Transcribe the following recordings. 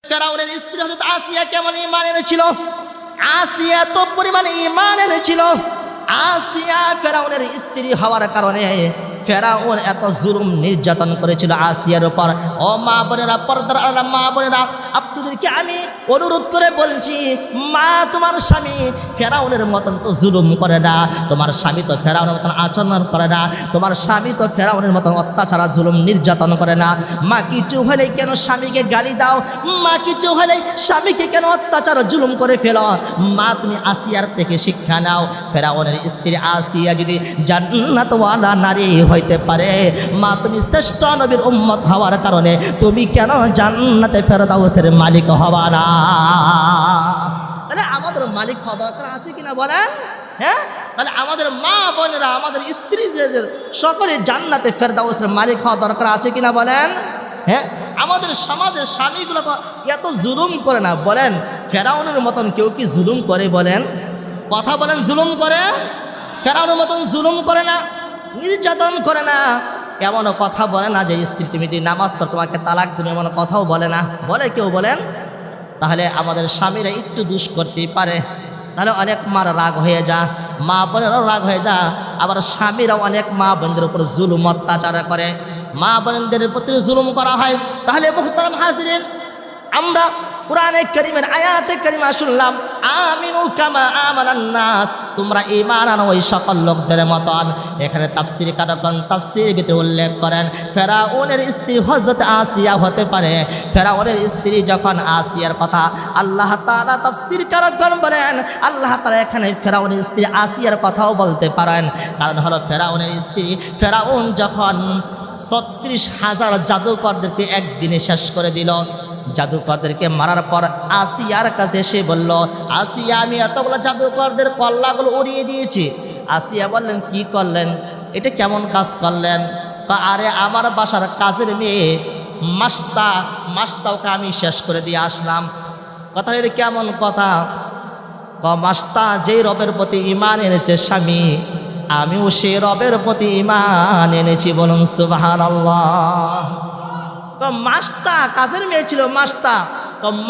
ফেরাউনের স্ত্রী হযরত আসিয়া কেমন ঈমান এনেছিল? আসিয়া তো পরিমাণে ঈমান এনেছিল। আসিয়া ফেরাউনের স্ত্রী হওয়ার কারণে ফেরাউন এত জুলুম নির্যাতন করেছিল আসিয়ার উপর। ও মা বোনেরা, পর্দার আড়ালে মা বোনেরা, আপনাদেরকে আমি অনুরোধ করে বলছি, মা তোমার স্বামী ফেরাউনের মতন তো জুলুম করে না, তোমার স্বামী তো ফেরাউনের মতন আচরণ করে না, তোমার স্বামী তো ফেরাউনের মতন অত্যাচার জুলুম নির্যাতন করে না। মা কিছু হলেই কেন স্বামীকে গালি দাও? মা কিছু হলেই স্বামীকে কেন অত্যাচার জুলুম করে ফেলো? মা তুমি আসিয়ার থেকে শিক্ষা নাও। ফেরাউনের স্ত্রী আসিয়া যদি জান্নাতওয়ালা নারী হইতে পারে, মা তুমি শ্রেষ্ঠ নবীর উম্মত হওয়ার কারণে তুমি কেন জান্নাতে ফেরদাউসের মালিক হবা না? তাহলে আমাদের মালিক হওয়া দরকার আছে কিনা বলেন? হ্যাঁ, তাহলে আমাদের মা বোনেরা, আমাদের স্ত্রীদের সকলে জান্নাতে ফেরদাউসের মালিক হওয়া দরকার আছে কিনা বলেন? হ্যাঁ, আমাদের সমাজের স্বামীগুলো তো এত জুলুম করে না। বলেন ফেরাউনের মতন কেউ কি জুলুম করে? বলেন, কথা বলেন, জুলুম করে? ফেরাউনের মতন জুলুম করে না, নির্যাতন করে না, এমনও কথা বলে না যে স্ত্রী তুমি যদি নামাজ পড়ো তোমাকে তালাক দেবে, এমন কথাও বলে না। বলে কেউ? বলেন। তাহলে আমাদের স্বামীরা একটু দুষ করতেই পারে, তাহলে অনেক মার রাগ হয়ে যা, মা বোনেরাও রাগ হয়ে যা, আবার স্বামীরাও অনেক মা বোনদের উপর জুলুম অত্যাচার করে, মা বোনদের প্রতি জুলুম করা হয়। তাহলে মুহতারাম হাজিরিন, আমরা কুরআনে কারীমের আয়াতে কারিমা শুনলাম, আমিনু কামা আমানান নাস, তোমরা ঈমান আনো ওই সকল লোকদের মতন। এখানে তাফসীর কারকগণ তাফসীরের ভিতরে উল্লেখ করেন ফেরাউনের স্ত্রী হযরত আসিয়া হতে পারে। ফেরাউনের স্ত্রী যখন আসিয়ার কথা আল্লাহ তাআলা তাফসীর কারকগণ বলেন, আল্লাহ তাআলা এখানে ফেরাউনের স্ত্রী আসিয়ার কথাও বলতে পারেন। কারণ হলো ফেরাউনের স্ত্রী, ফেরাউন যখন ৩৬,০০০ জাদুকরদেরকে একদিনে শেষ করে দিল, জাদুকরদেরকে মারার পর আসিয়ার কাছে এসে বলল, আসিয়া আমি এতগুলো জাদুকরদের কল্লাগুলো উড়িয়ে দিয়েছি। আসিয়া বললেন, কি করলেন? এটা কেমন কাজ করলেন? আরে আমার বাসার কাজের মেয়ে মাস্তাওকে আমি শেষ করে দিয়ে আসলাম। কথা এটা কেমন কথা? মাস্তা যেই রবের প্রতি ঈমান এনেছে স্বামী, আমিও সেই রবের প্রতি ঈমান এনেছি। বলুন সুবহানাল্লাহ। মাস্তা কাজের মেয়ে ছিল,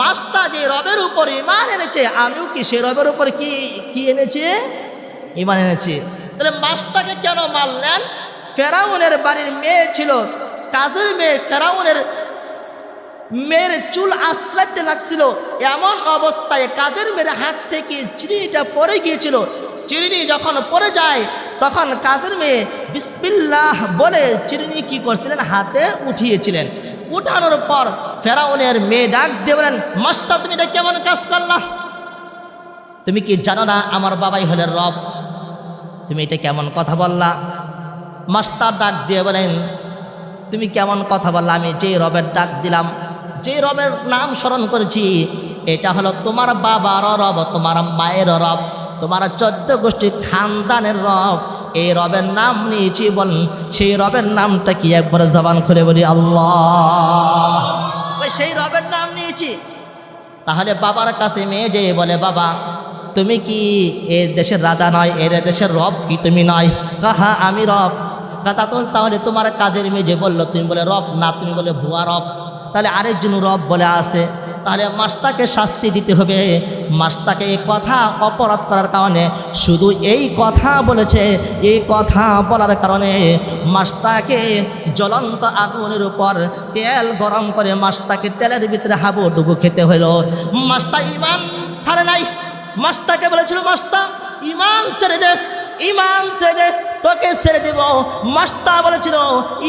মাস্তা যে রবের উপর ঈমান এনেছে, আমিও কি সে রবের উপর কি এনেছে? ঈমান এনেছি। তাহলে মাস্তাকে কেন মারলেন? ফেরাউনের বাড়ির মেয়ে ছিল, কাজের মেয়ে। ফেরাউনের মেয়ের চুল আশ্রাইতে লাগছিল, এমন অবস্থায় কাজের মেয়ের হাত থেকে চিরুনিটা পড়ে গিয়েছিল। চিরুনি যখন পড়ে যায় তখন কাজের মেয়ে বিসমিল্লাহ বলে চিরুনি কি করছিলেন? হাতে উঠিয়েছিলেন। উঠানোর পর ফেরাউনের মেয়ে ডাক দিয়ে বলেন, মাস্তা তুমি এটা কেমন কাজ করলা? তুমি কি জানো না আমার বাবাই হলেন রব? তুমি এটা কেমন কথা বললা? মাস্টার ডাক দিয়ে বলেন, তুমি কেমন কথা বললা? আমি যে রবের ডাক দিলাম, যে রবের নাম স্মরণ করেছি, এটা হলো তোমার বাবার রব, তোমার মায়ের রব, তোমার 14 গোষ্ঠী খানদানের রব। এই রবের নাম নিয়েছি। বলেন সেই রবের নামটা কি? একবার জবান খুলে বলি আল্লাহ। সেই রবের নাম নিয়েছি। তাহলে বাবার কাছে মেয়ে যেয়ে বলে, বাবা তুমি কি এর দেশের রাজা নয়? এর দেশের রব কি তুমি নয়? হ্যাঁ আমি রব। তাহলে তোমার কাজের মেয়ে যে বললো, তুমি বলে রব না, তুমি বলে ভুয়া রব। তাহলে আরেকজন রব বলে আছে, তাহলে মাস্তাকে শাস্তি দিতে হবে। মাস্তাকে এই কথা অপরাধ করার কারণে, শুধু এই কথা বলেছে, এই কথা বলার কারণে মাস্তাকে জ্বলন্ত আগুনের উপর তেল গরম করে মাস্তাকে তেলের ভিতরে হাবুডুবু খেতে হলো। মাস্তা ঈমান ছাড়ে নাই। মাস্তাকে বলেছিল, মাস্তা ঈমান ছেড়ে দে, ঈমান ছেড়ে দে, তোকে ছেড়ে দেব। মাস্তা বলেছিল,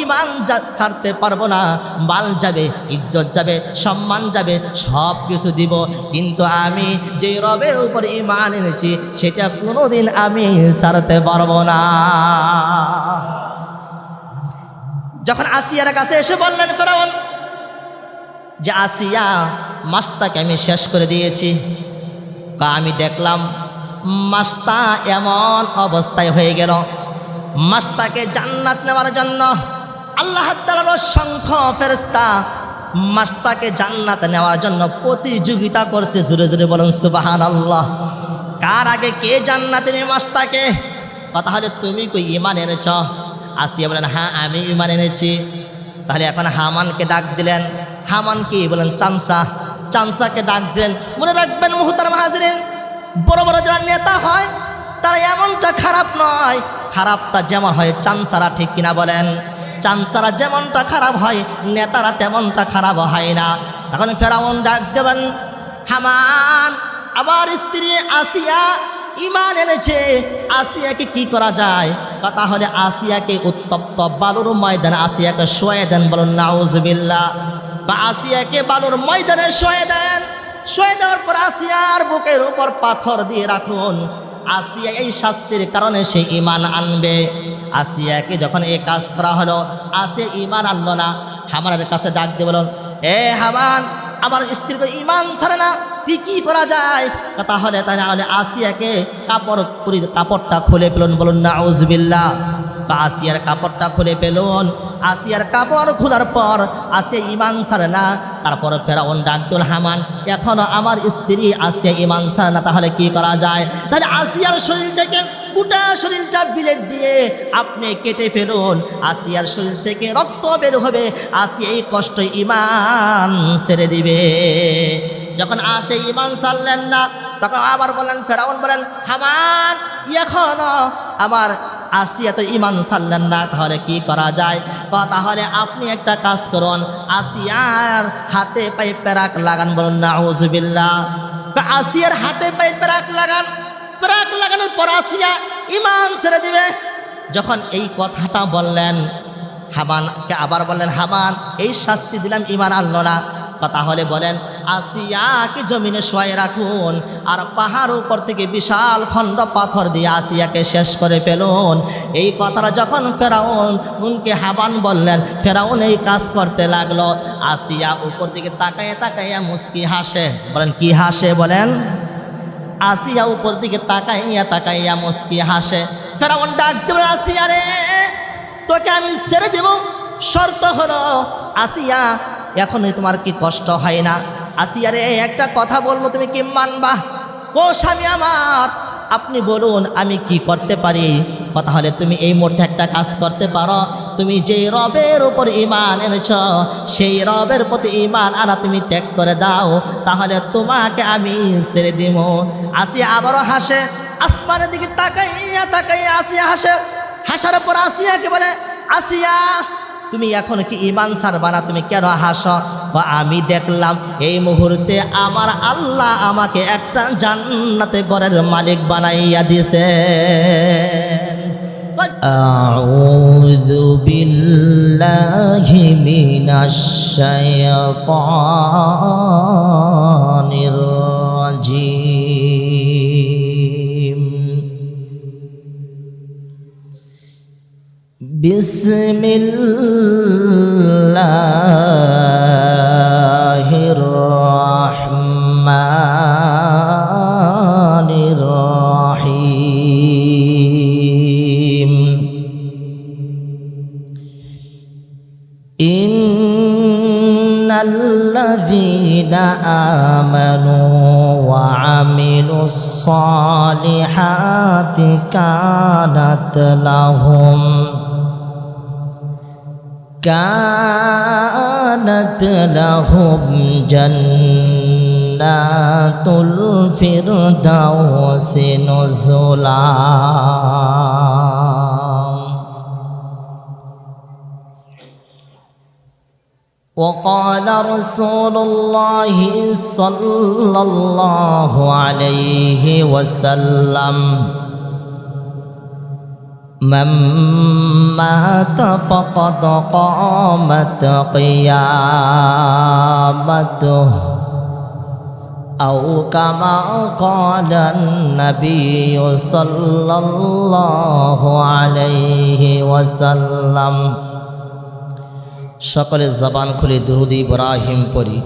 ঈমান ছাড়তে পারবো না, মাল যাবে, ইজ্জত যাবে, সম্মান যাবে, সব কিছু দিব, কিন্তু আমি যে রবের উপর ঈমান এনেছি সেটা কোনোদিন আমি ছাড়তে পারবো না। যখন আসিয়ার কাছে এসে বললেন ফেরাউন যে, আসিয়া মাস্তাকে আমি শেষ করে দিয়েছি, আমি দেখলাম মাস্তা এমন অবস্থায় হয়ে গেল। মাস্তাকে জান্নাত নেওয়ার জন্য আল্লাহ তাআলার অসংখ্য ফেরেশতা মাস্তাকে জান্নাত নেওয়ার জন্য প্রতিযোগিতা করছে। জোরে জোরে বলুন সুবহানাল্লাহ। কার আগে কে জান্নাতে নেবে মাস্তাকে? কথা হলে তুমি কই ঈমান এনেছ? আসিয়া বলেন, হ্যাঁ আমি ঈমান এনেছি। তাহলে এখন হামানকে ডাক দিলেন। হামান কি? বলেন চামচা। চামচাকে ডাক দিলেন। মনে রাখবেন মুহতারাম হাজিরিন, বড় বড় যারা নেতা হয় তারা এমনটা খারাপ নয়, খারাপটা যেমন হয় চামচারা, ঠিক কিনা বলেন? চামচারা যেমনটা খারাপ হয় নেতারা তেমনটা খারাপ হয় না। তখন ফেরাউন ডাক দেবেন, হামান আমার স্ত্রী আসিয়া ঈমান এনেছে, আসিয়াকে কি করা যায়? কথা হলে আসিয়াকে উত্তপ্ত বালুর ময়দানে আসিয়াকে শোয়ে দেন, বলুন নাউজুবিল্লাহ। বা আসিয়াকে বালুর ময়দানে শোয়ে দেন, শোয়ে দেওয়ার পর আসিয়ার বুকের উপর পাথর দিয়ে রাখুন। আসিয়া এই শাস্তির কারণে সে ঈমান আনবে। আসিয়াকে যখন এই কাজ করা হলো, আসিয়া ঈমান আনলো না। হামানের কাছে ডাক দিয়ে বলুন, এ হামান, আমার স্ত্রী তো ঈমান ছাড়ে না, কি করা যায়? তাহলে আসিয়াকে কাপড়টা খুলে ফেলুন, বলুন নাউজুবিল্লাহ। বা আসিয়ার কাপড়টা খুলে ফেলুন। আসিয়ার কাপড় খোলার পর আসিয়া ঈমান ছাড়ে না। তারপর ফেরাউন ডাক দিল, হামান এখনো আমার স্ত্রী আসিয়া ঈমান ছাড়ে না, তাহলে কি করা যায়? তাহলে আসিয়ার শরীর থেকে গোটা শরীরটা বিলেট দিয়ে আপনি কেটে ফেলুন, আসিয়ার শরীর থেকে রক্ত বের হবে, আসিয়া এই কষ্ট ঈমান ছেড়ে দিবে। যখন আসিয়া ঈমান ছাড়লেন না, তখন আবার বলেন, ফেরাউন বলেন, হামান এখনো আমার আসিয়া তো ঈমান ছাড়লেন না, তাহলে কি করা যায়? তাহলে আপনি একটা কাজ করুন, আসিয়ার হাতে পায়ে পেরাক লাগান, বলুন নাউজুবিল্লাহ। আসিয়ার হাতে পায়ে পেরাক লাগান, পেরাক লাগানোর পর আসিয়া ঈমান ছেড়ে দিবে। যখন এই কথাটা বললেন, হামানকে আবার বললেন, হামান এই শাস্তি দিলাম, ঈমান আনলো না। তাহলে বলেন, আসিয়াকে জমিনে শোয়ে রাখুন, আর পাহাড় উপর থেকে বিশাল খণ্ড পাথর দিয়ে আসিয়াকে শেষ করে ফেলুন। এই কথাটা যখন ফেরাউন উনকে হামান বললেন, ফেরাউন এই কাজ করতে লাগলো। আসিয়া উপর দিকে তাকাইয়া তাকাইয়া মুস্কি হাসে, বলেন কি হাসে? বলেন। আসিয়া উপর দিকে তাকাইয়া তাকাইয়া মুস্কি হাসে। ফেরাউন ডাক দেবে, আসিয়া রে, তোকে আমি ছেড়ে দেব, শর্ত হলো আসিয়া এখন তোমার কি কষ্ট হয় না? আসিয়া রে, একটা কথা বলবো, তুমি কি মানবা? ও স্বামী আমার, আপনি বলুন আমি কি করতে পারি? কথা হলে তুমি এই মুহূর্তে একটা কাজ করতে পারো, তুমি যে রবের উপর ঈমান এনেছ সেই রবের প্রতি ঈমান আনা তুমি ত্যাগ করে দাও, তাহলে তোমাকে আমি ছেড়ে দিব। আসিয়া আবারও হাসে, আসমানের দিকে তাকাইয়া তাকাইয়া আসিয়া হাসে। হাসার পর আসিয়াকে বলে, আসিয়া তুমি এখন কি ঈমান ছাড়বা না? তুমি কেন হাসো? আমি দেখলাম এই মুহূর্তে আমার আল্লাহ আমাকে একটা জান্নাতে ঘরের মালিক বানাইয়া দিয়েছে। আউযু বিল্লাহি মিনাশ শাইতানির রাজিম। বিসমিল্লাহির রহমানির রহিম। ইন্নাল্লাযীনা আমানু ওয়া আমিলুস সালিহাতি কানাত লাহুম জান্নাতুল ফিরদাউসি নুজুলা। وقال رسول الله صلى الله عليه وسلم من مات فقد قامت قيامته أو كما قال النبي صلى الله عليه وسلم। সকলে জবান খুলে দুরূদ ইব্রাহিম পড়ি।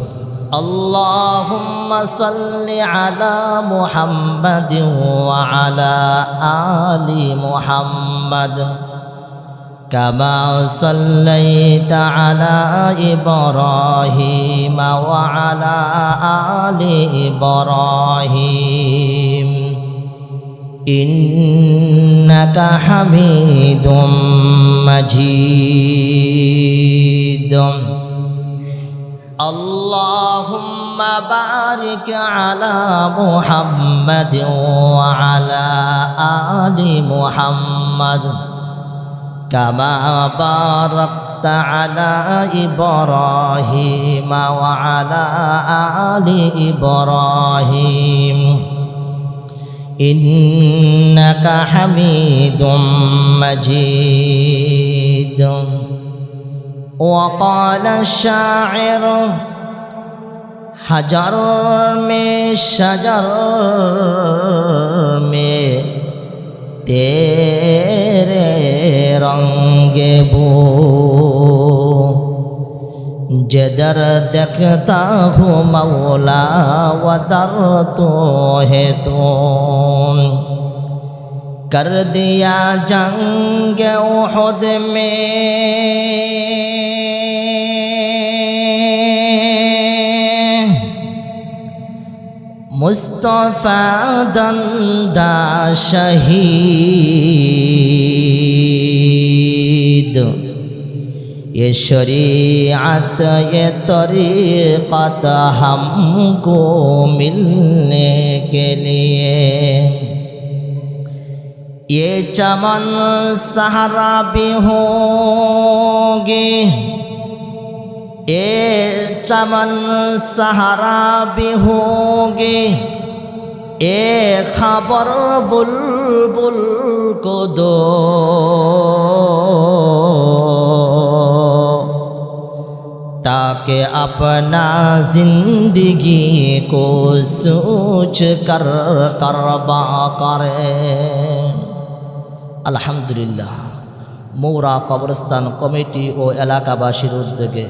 আল্লাহুম্মা সাল্লি আলা মুহাম্মাদিন ওয়া আলা আলি মুহাম্মাদ কামা সাল্লাইতা আলা ইব্রাহিম ওয়া আলা আলি ইব্রাহিম ইন্নাকা হামিদুম মাজিদ। اللهم বারিক আলা মুহাম্মাদ ওয়া আলা আলি মুহাম্মাদ কামা বারাকতা আলা ইব্রাহিম ওয়া আলা আলি ইব্রাহিম ইন্নাকা হামিদুম মাজিদ। وقال الشاعر حجر में शजर में तेरे रंगे बो जिधर देखता हूँ मौला वदर तो है तो कर दिया जंग उहुद में मुस्तफा दंदा शहीद। ये शरीअत ये तरीक़त हमको मिलने के लिए ये चमन सहरा भी होगी ये चमन सहारा भी होगी ये खबर बुलबुल को दो ताकि अपना जिंदगी को सोच कर करबा करे। अल्हम्दुलिल्लाह মৌরা কবরস্থান কমিটি ও এলাকাবাসীর উদ্যোগে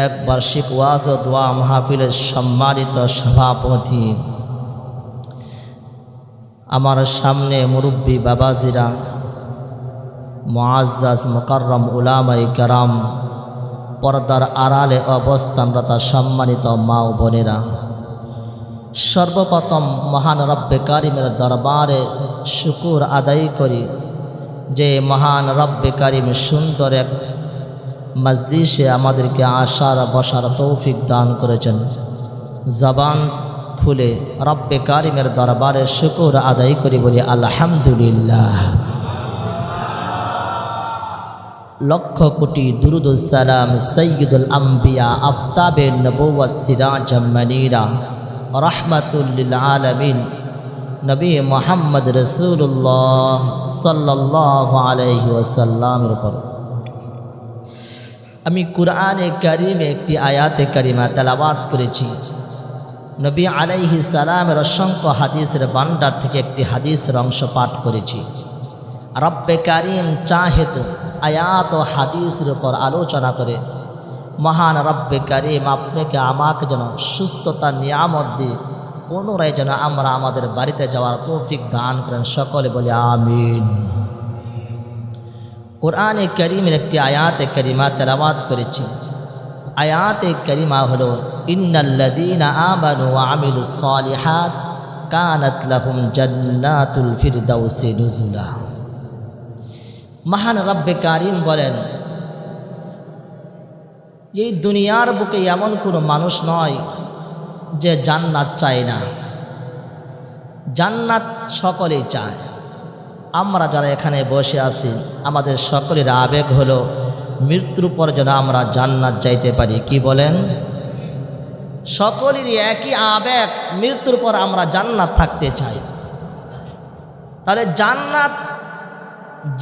এক বার্ষিক ওয়াজ ও দোয়া মাহফিলের সম্মানিত সভাপতি আমার সামনে মুরব্বী বাবাজিরা মুআজ্জাজ মুকাররম উলামায়ে কেরাম পর্দার আড়ালে অবস্থানরত সম্মানিত মা ও বোনেরা, সর্বপ্রথম মহান রব্বে কারিমের দরবারে শুকর আদায় করি যে মহান রব্বে কারিম সুন্দর এক মজলিসে আমাদেরকে আসার বসার তৌফিক দান করেছেন। জবান খুলে রব্বে কারিমের দরবারে শুকর আদায় করি বলি আলহামদুলিল্লাহ। লক্ষ কোটি দুরুদ ও সালাম সৈয়দুল আম্বিয়া আফতাবে নবুওয়াত সিরাজ মুনীরা রাহমাতুল লিল আলামিন নবী মুহাম্মদ রাসূলুল্লাহ সাল্লাল্লাহু আলাইহি ওয়াসাল্লামের উপর। আমি কুরআনে কারীমে একটি আয়াতে কারিমা তেলাওয়াত করেছি। নবী আলাইহিস সালামের অসংখ্য হাদিসের ভান্ডার থেকে একটি হাদিসের অংশ পাঠ করেছি। রব্বে কারীম চাহে তো আয়াত ও হাদিসের উপর আলোচনা করে মহান রব্বে কারীম আপনাকে আমাকে যেন সুস্থতা নিয়ামত দিয়ে পুনরায় যেন আমরা আমাদের বাড়িতে যাওয়ার তৌফিক দান করেন। সকলে বলে আমিন। কুরআনে কারীমের একটি আয়াতে কারিমা তেলাওয়াত করেছি। আয়াতে কারিমা হলো ইন্নাল্লাযীনা আমানু ওয়া আমিলুস সালিহাত কানাত লাহুম জান্নাতুল ফিরদাউসি নুজুলা। মহান রব্বে কারীম বলেন, এই দুনিয়ার বুকে এমন কোনো মানুষ নয় যে জান্নাত চায় না। জান্নাত সকলেই চায়। আমরা যারা এখানে বসে আছি আমাদের সকলের আবেগ হলো মৃত্যুর পর যেন আমরা জান্নাত যাইতে পারি। কি বলেন? সকলেরই একই আবেগ, মৃত্যুর পর আমরা জান্নাত থাকতে চাই। তাহলে জান্নাত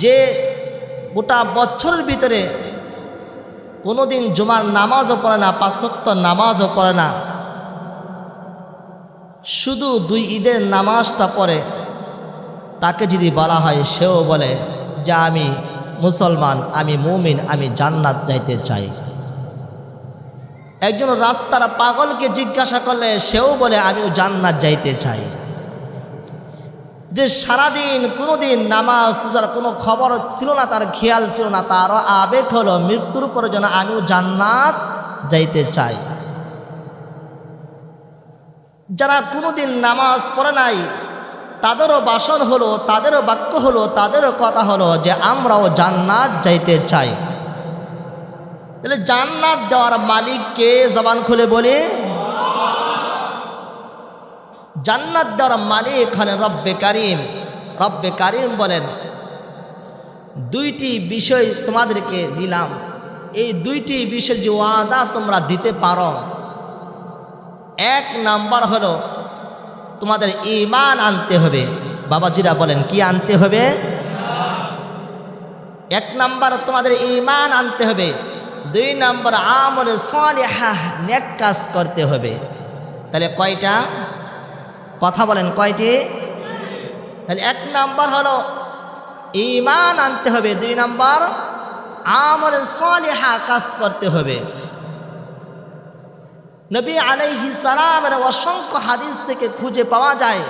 যে গোটা বছরের ভিতরে কোনোদিন জুমার নামাজও পড়ে না, 5 ওয়াক্ত নামাজও পড়ে না, শুধু 2 ঈদের নামাজটা পড়ে, তাকে যদি বলা হয় সেও বলে যে আমি মুসলমান, আমি মুমিন, আমি জান্নাত যাইতে চাই। একজন রাস্তার পাগলকে জিজ্ঞাসা করলে সেও বলে আমিও জান্নাত যাইতে চাই। যে সারাদিন কোনোদিন নামাজ সুজার কোনো খবর ছিল না, তার খেয়াল ছিল না, তারও আবেগ হলো মৃত্যুর পরে যেন আমিও জান্নাত যাইতে চাই। যারা কোনোদিন নামাজ পড়ে নাই তাদেরও বাসন হলো, তাদেরও বাক্য হলো, তাদেরও কথা হলো যে আমরাও জান্নাত যাইতে চাই। তাহলে জান্নাত দেওয়ার মালিক কে? জবান খুলে বলি জান্নাত দেওয়ার মালিক হলেন রব্বে কারিম। রব্বে কারিম বলেন, দুইটি বিষয় তোমাদেরকে দিলাম, এই দুইটি বিষয় যে ওয়াদা তোমরা দিতে পারো, এক নাম্বার হলো তোমাদের ঈমান আনতে হবে। বাবাজিরা বলেন, কি আনতে হবে? এক নাম্বার তোমাদের ঈমান আনতে হবে, দুই নাম্বার আমলে সালিহাহ নেক কাজ করতে হবে। তাহলে কয়টা? কথা বলেন, কয়টি? তাহলে এক নাম্বার হলো ঈমান আনতে হবে, দুই নাম্বার আমলে সালিহা কাজ করতে হবে। নবী আলাইহিস সালামের অসংখ্য হাদিস থেকে খুঁজে পাওয়া যায়,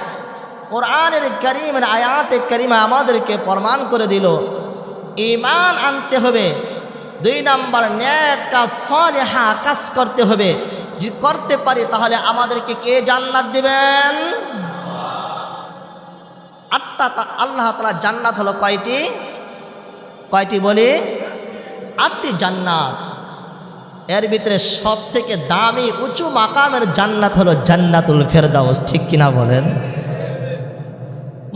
কোরআনের কারীমের আয়াতে কারিমা আমাদেরকে প্রমাণ করে দিল ঈমান আনতে হবে, দুই নাম্বার নেক কাজ সালিহা কাজ করতে হবে। যদি করতে পারি তাহলে আমাদেরকে কে জান্নাত দিবেন? আল্লাহ তাআলা জান্নাত হলো কয়টি? কয়টি বলি? 8টি জান্নাত। এর ভিতরে সব থেকে দামি উঁচু মাকামের জান্নাত হলো জান্নাতুল ফেরদাউস। ঠিক কিনা বলেন?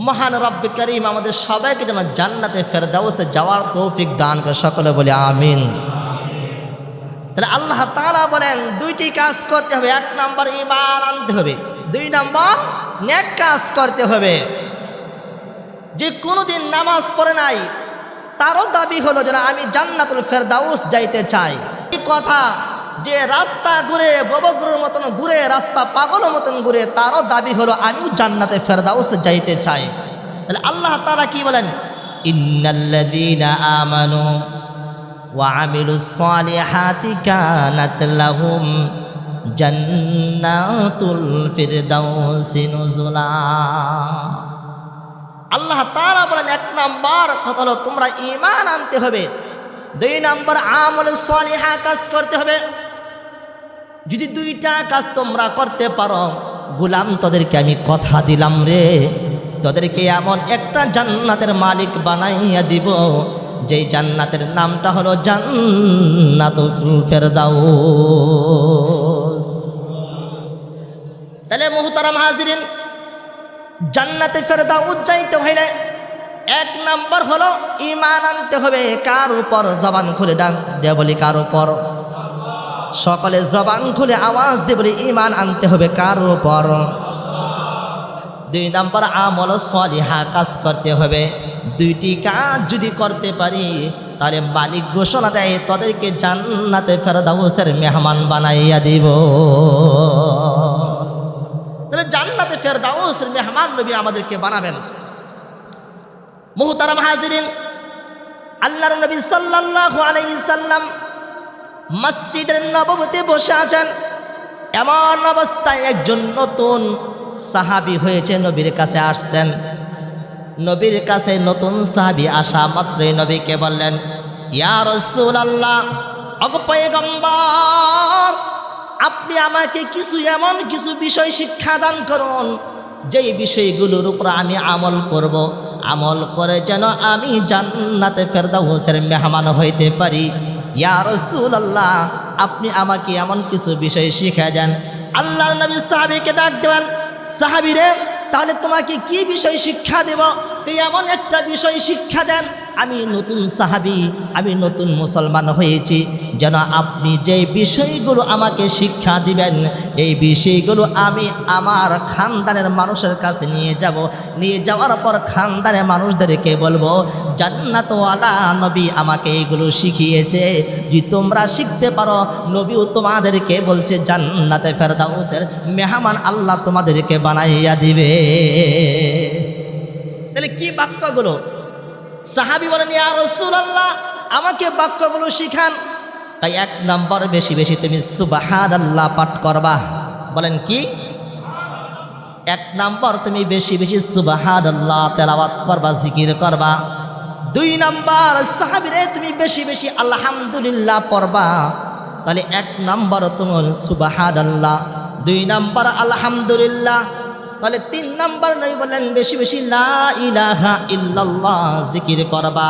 মহান রব্বে কারীম আমাদের সবাইকে যেন জান্নাতে ফেরদাউসে যাওয়ার তৌফিক দান করে, সকলে বলি আমিন। তাহলে আল্লাহ তাআলা বলেন দুইটি কাজ করতে হবে, এক নাম্বার ঈমান আনতে হবে, দুই নাম্বার নেক কাজ করতে হবে। যে কোনোদিন নামাজ পড়ে নাই তারও দাবি হলো যেন আমি জান্নাতুল ফেরদাউস যাইতে চাই। এই কথা যে রাস্তা ঘুরে ববগ্রুর মতন ঘুরে, রাস্তা পাগলের মতন ঘুরে, তারও দাবি হলো আমিও জান্নাতে ফেরদাউস যাইতে চাই। তাহলে আল্লাহ তাআলা কি বলেন? ইন্নাল্লাযীনা আমানু ওয়া আমিলুস সালিহাতি কানাত লাহুম জান্নাতুল ফিরদাউসি নুজুলা। আল্লাহ তাআলা বলেন এক নাম্বার কথা হলো তোমরা ঈমান আনতে হবে, দুই নাম্বার আমল সালিহা কাজ করতে হবে। যদি দুইটা কাজ তোমরা করতে পারো, গোলাম তোদেরকে আমি কথা দিলাম রে, তোদেরকে এমন একটা জান্নাতের মালিক বানাইয়া দিব যেই জান্নাতের নামটা হলো জান্নাতুল ফেরদাউস। তাহলে মুহতারাম হাজিরিন, জান্নাতে ফেরদাউস যাইতে হইলে এক নাম্বার হলো ঈমান আনতে হবে। কার উপর? জবান খুলে ডাক দে বলি, কার উপর? সকলে জবান খুলে আওয়াজ দিয়ে বলি ঈমান আনতে হবে কার উপর? দুই নাম্বার আমল সালিহা কাজ করতে হবে। দুইটি কাজ যদি করতে পারি তাহলে মালিক ঘোষণা দেয় তাদেরকে জান্নাতে ফেরদাউসের মেহমান বানাইয়া দিব। তাহলে জান্নাতে ফেরদাউসের মেহমান নবী আমাদেরকে বানাবেন। মুহতারাম হাজিরিন, আল্লাহর নবী সাল্লাল্লাহু আলাইহি সাল্লাম মসজিদের নববীতে বসে আছেন। এমন অবস্থায় একজন নতুন সাহাবী হয়েছে, নবীর কাছে আসছেন। নবীর কাছে নতুন সাহাবী আসা মাত্রই নবীকে বললেন, ইয়া রাসূলুল্লাহ, ওগো পয়গম্বর, আপনি আমাকে এমন কিছু বিষয় শিক্ষা দান করুন যেই বিষয়গুলোর উপর আমি আমল করব, আমল করে যেন আমি জান্নাতে ফেরদাউসের মেহমান হইতে পারি। ইয়া রাসূলুল্লাহ, আপনি আমাকে এমন কিছু বিষয় শিখিয়ে দেন। আল্লাহর নবী সাহাবীকে ডাক দেন, সাহাবী রে, তাহলে তোমাকে কি বিষয় শিক্ষা দেব? এমন একটা বিষয় শিক্ষা দেন। আমি নতুন সাহাবী, আমি নতুন মুসলমান হয়েছি, যেন আপনি যে বিষয়গুলো আমাকে শিক্ষা দিবেন এই বিষয়গুলো আমি আমার খানদানের মানুষের কাছে নিয়ে যাব। নিয়ে যাওয়ার পর খানদানের মানুষদেরকে বলবো জান্নাতওয়ালা নবী আমাকে এইগুলো শিখিয়েছে, যদি তোমরা শিখতে পারো নবীও তোমাদেরকে বলছে জান্নাতে ফেরদাউসের মেহমান আল্লাহ তোমাদেরকে বানাইয়া দিবে। তাহলে কি বাক্যগুলো? সাহাবী বলেন, ইয়া রাসূলুল্লাহ, আমাকে বাক্যগুলো শিখান। তাই এক নম্বর, বেশি বেশি তুমি সুবহানাল্লাহ পাঠ করবা। বলেন কি? এক নম্বর, তুমি বেশি বেশি সুবহানাল্লাহ তেলাওয়াত করবা, জিকির করবা। দুই নম্বর, সাহাবীরে তুমি বেশি বেশি আলহামদুলিল্লাহ পড়বা। তাহলে এক নম্বর তোমার সুবহানাল্লাহ, দুই নম্বর আলহামদুলিল্লাহ। তাহলে তিন নম্বর নবী বলেন বেশি বেশি লা ইলাহা ইল্লাল্লাহ জিকির করবা।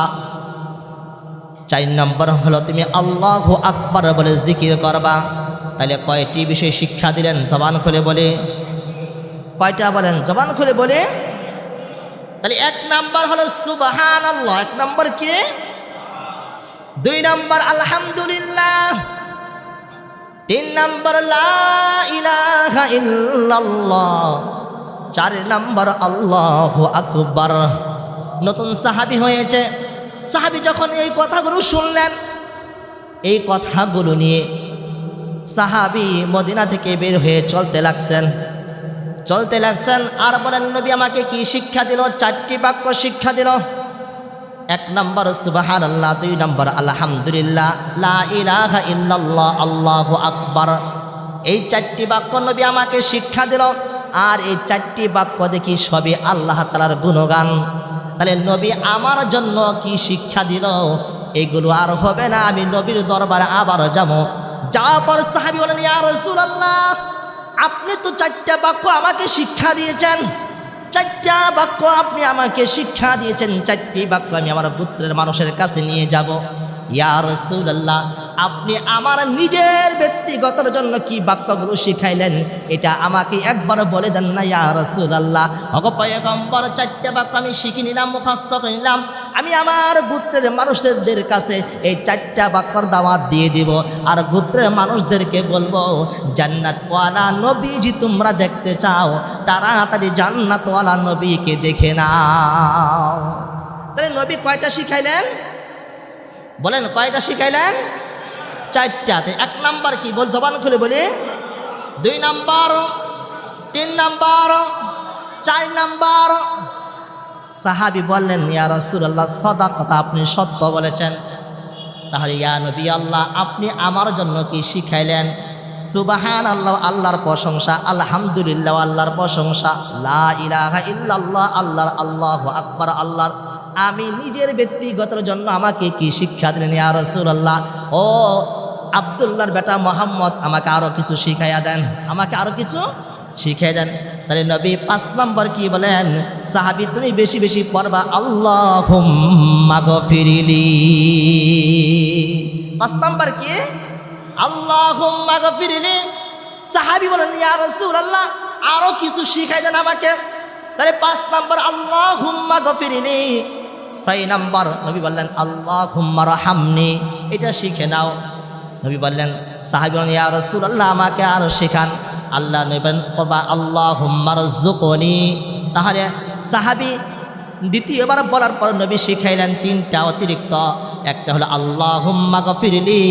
চার নম্বর হলো তুমি আল্লাহু আকবার বলে জিকির করবা। তাহলে কয়টি বিষয় শিক্ষা দিলেন? জবান খুলে বলে কয়টা বলেন, জবান খুলে বলে। তাহলে 1 নাম্বার হলো সুবহানাল্লাহ, 1 নাম্বার কি, 2 নাম্বার আলহামদুলিল্লাহ, 3 নাম্বার লা ইলাহা ইল্লাল্লাহ, 4 নাম্বার আল্লাহু আকবার। নতুন সাহাবী হয়েছে, সাহাবী যখন এই কথাগুলো শুনলেন, এই কথাগুলো নিয়ে সাহাবী মদিনা থেকে বের হয়ে চলতে লাগছেন। আর বলেন, নবী আমাকে কি শিক্ষা দিল? 4টি বাক্য শিক্ষা দিল। 1 নাম্বার সুবহানাল্লাহ, 2 নাম্বার আলহামদুলিল্লাহ, লা ইলাহা ইল্লাল্লাহ, আল্লাহু আকবার। এই 4টি বাক্য নবী আমাকে শিক্ষা দিল। আর এই 4টি বাক্য দেখি সবই আল্লাহ তাআলার গুণগান। তাহলে নবী আমার জন্য কি শিক্ষা দিল, এগুলো আর হবে না, আমি নবীর দরবারে আবার যাবো। যাওয়ার পর সাহাবী বলেন, ইয়া রাসূলুল্লাহ, আপনি তো 4টা বাক্য আমাকে শিক্ষা দিয়েছেন, 4টা বাক্য আপনি আমাকে শিক্ষা দিয়েছেন, 4টি বাক্য আমি আমার পুত্রের মানুষের কাছে নিয়ে যাব। ইয়া রাসূলুল্লাহ, আপনি আমার নিজের ব্যক্তিগতর জন্য কি বাক্যগুলো শিখাইলেন, এটা আমাকে একবার বলে দেন না ইয়া রাসূলুল্লাহ। ওগো পয়গম্বর, 4টা বাক্য আমি শিখে নিলাম, মুখস্থ করে নিলাম, আমি আমার গোত্রের মানুষদের কাছে এই 4টা বাক্যর দাওয়াত দিয়ে দিব। আর গোত্রের মানুষদেরকে বলবো, জান্নাতওয়ালা নবীজি তোমরা দেখতে চাও, তাড়াতাড়ি জান্নাতওয়ালা নবীকে দেখে নাও। তাহলে নবী কয়টা শিখাইলেন বলেন, কয়টা শিখাইলেন? 4টাতে। 1 নাম্বার কি বল, জবান খুলে বলি, 2 নাম্বার, 3 নাম্বার, 4 নাম্বার। সাহাবী বললেন, ইয়া রাসূলুল্লাহ, সাদাকাত, আপনি সত্য বলেছেন। তাহলে ইয়া নবী আল্লাহ, আপনি আমার জন্য কি শিখাইলেন? সুবহানাল্লাহ, আল্লাহর প্রশংসা, আলহামদুলিল্লাহ, আল্লাহর প্রশংসা, লা ইলাহা ইল্লাল্লাহ, আল্লাহর, আল্লাহু আকবার, আল্লাহর। আমি নিজের ব্যক্তিগতর জন্য আমাকে কি শিক্ষা দিলেন ইয়া রাসূলুল্লাহ? ও আব্দুল্লাহর বেটা মুহাম্মদ, আমাকে আরো কিছু শিখাইয়া দেন, আমাকে আরো কিছু শিখিয়ে দেন। তাহলে নবী 5 নাম্বার কি বলেন? সাহাবী, তুমি বেশি বেশি পড়বা আল্লাহুম্মা গফিরলি। 5 নাম্বার কি? আল্লাহুম্মা গফিরলি। সাহাবী বলেন, ইয়া রাসূলুল্লাহ, আরো কিছু শিখাই দেন আমাকে। তাহলে 5 নাম্বার আল্লাহুম্মা গফিরলি। 6 নাম্বার নবী বললেন, আল্লাহুম্মা রহামনি, এটা শিখে নাও। নবী বললেন, সাহাবী বলেন, ইয়া রাসূলুল্লাহ, আমাকে আরো শেখান। আল্লাহ নবী বলেন, আল্লাহুম্মা রযুকনি। তাহলে সাহাবী দ্বিতীয়বার বলার পর নবী শিখাইলেন 3টা অতিরিক্ত। একটা হলো আল্লাহুম্মা গফিরলি,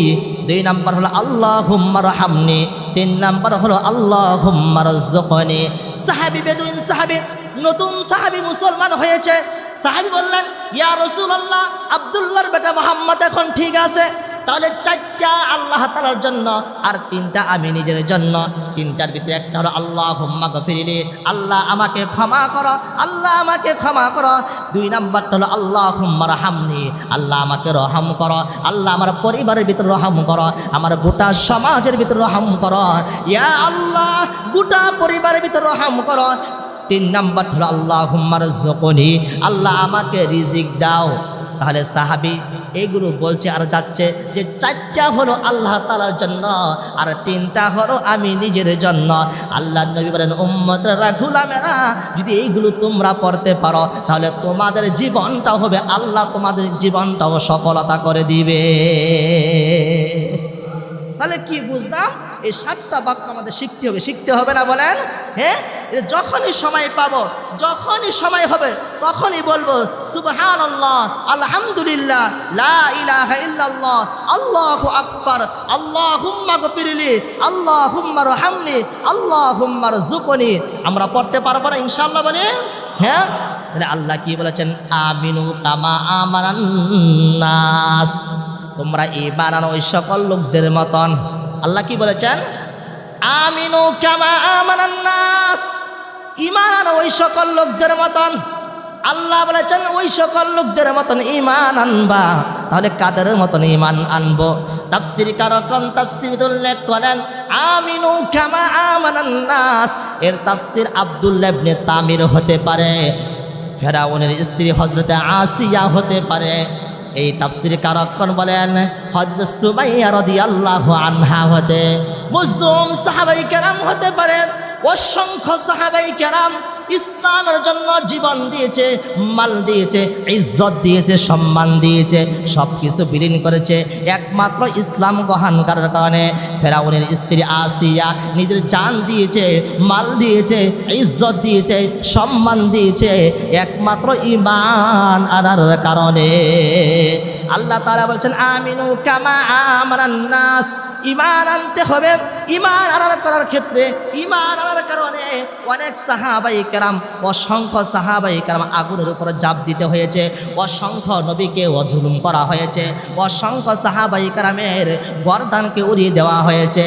2 নাম্বার হলো আল্লাহুম্মা রহামনি, 3 নাম্বার হলো আল্লাহুম্মা রযুকনি। সাহাবী বেদুইন সাহাবী, নতুন সাহাবী মুসলমান হয়েছে। সাহাবী বললেন, ইয়া রাসূলুল্লাহ, আব্দুল্লাহর বেটা মুহাম্মদ এখন ঠিক আছে, তাহলে 4টা আল্লাহ তাআলার জন্য আর 3টা আমি নিজের জন্য। 3টার ভিতরে একটা হলো আল্লাহুম্মা গফিরলি, আল্লাহ আমাকে ক্ষমা করো, আল্লাহ আমাকে ক্ষমা করো। 2 নাম্বারটা হলো আল্লাহুম্মা রহামনি, আল্লাহ আমাকে রহম করো, আল্লাহ আমার পরিবারের ভিতরে রহম করো, আমার গোটা সমাজের ভিতরে রহম করো, ইয়া আল্লাহ গোটা পরিবারের ভিতরে রহম করো। 3 নাম্বার হলো আল্লাহুম্মা রযুকনি, আল্লাহ আমাকে রিজিক দাও। তাহলে সাহাবী এইগুলো বলছে আর যাচ্ছে যে 4টা হলো আল্লাহ তাআলার জন্য আর 3টা হলো আমি নিজের জন্য। আল্লাহ নবী বলেন, উম্মতরা, গোলামেরা, যদি এইগুলো তোমরা পড়তে পারো তাহলে তোমাদের জীবনটাও হবে, আল্লাহ তোমাদের জীবনটাও সফলতা করে দিবে। তাহলে কি বুঝলাম? এই 7টা বাক্য আমাদের শিখতে হবে না বলেন? হ্যাঁ, যখনই সময় পাবো, যখনই সময় হবে, তখনই বলবো সুবহানাল্লাহ, আলহামদুলিল্লাহ, লা ইলাহা ইল্লাল্লাহ, আল্লাহু আকবার, আল্লাহুম্মা গফিরলি, আল্লাহুম্মা রহামনি, আল্লাহুম্মা রযুকনি। আমরা পড়তে পারবো না ইনশাআল্লাহ বলেন? হ্যাঁ। তাহলে আল্লাহ কি বলেছেন? আমিনু কামা আমানান নাস, তোমরা ঈমান আনো ওই সকল লোকদের মতন। আল্লাহ কি বলেছেন? আমিনু কামা আমানান নাস, ঈমান আনো ওই সকল লোকদের মতন। আল্লাহ বলেছেন ওই সকল লোকদের মতন ঈমান আনবা। তাহলে কাদের মতন ঈমান আনবো? তাফসীর কারকন তাফসীর উল্লেখ করেন আমিনু কামা আমানান নাস, এর তাফসীর আব্দুল্লাহ ইবনে তামির হতে পারে, ফেরাউনের স্ত্রী হযরতে আসিয়া হতে পারে। এই তাফসীর কারকগণ বলেন হযরত সুমাইয়া রাদিয়াল্লাহু আনহা হতে, মুজদুম সাহাবায়ে কেরাম হতে পারেন, অসংখ্য সাহাবায়ে কেরাম ইসলামের জন্য জীবন দিয়েছে, মাল দিয়েছে, ইজ্জত দিয়েছে, সম্মান দিয়েছে, সব কিছু বিলীন করেছে একমাত্র ইসলাম গ্রহণ করার কারণে। ফেরাউনের স্ত্রী আসিয়া নিজের জান দিয়েছে, মাল দিয়েছে, ইজ্জত দিয়েছে, সম্মান দিয়েছে একমাত্র ঈমান আনার কারণে। আল্লাহ তাআলা বলছেন আমিনু কামা আমানান নাস, ঈমান আনতে হবে। ঈমান আনার করার ক্ষেত্রে, ঈমান আনার কারণে অনেক সাহাবায়ে কেরাম, অসংখ্য সাহাবায়ে কেরাম আগুনের উপরে জাপ দিতে হয়েছে, অসংখ্য নবীকে জুলুম করা হয়েছে, অসংখ্য সাহাবায়ে কেরামের গর্দানকে উড়িয়ে দেওয়া হয়েছে।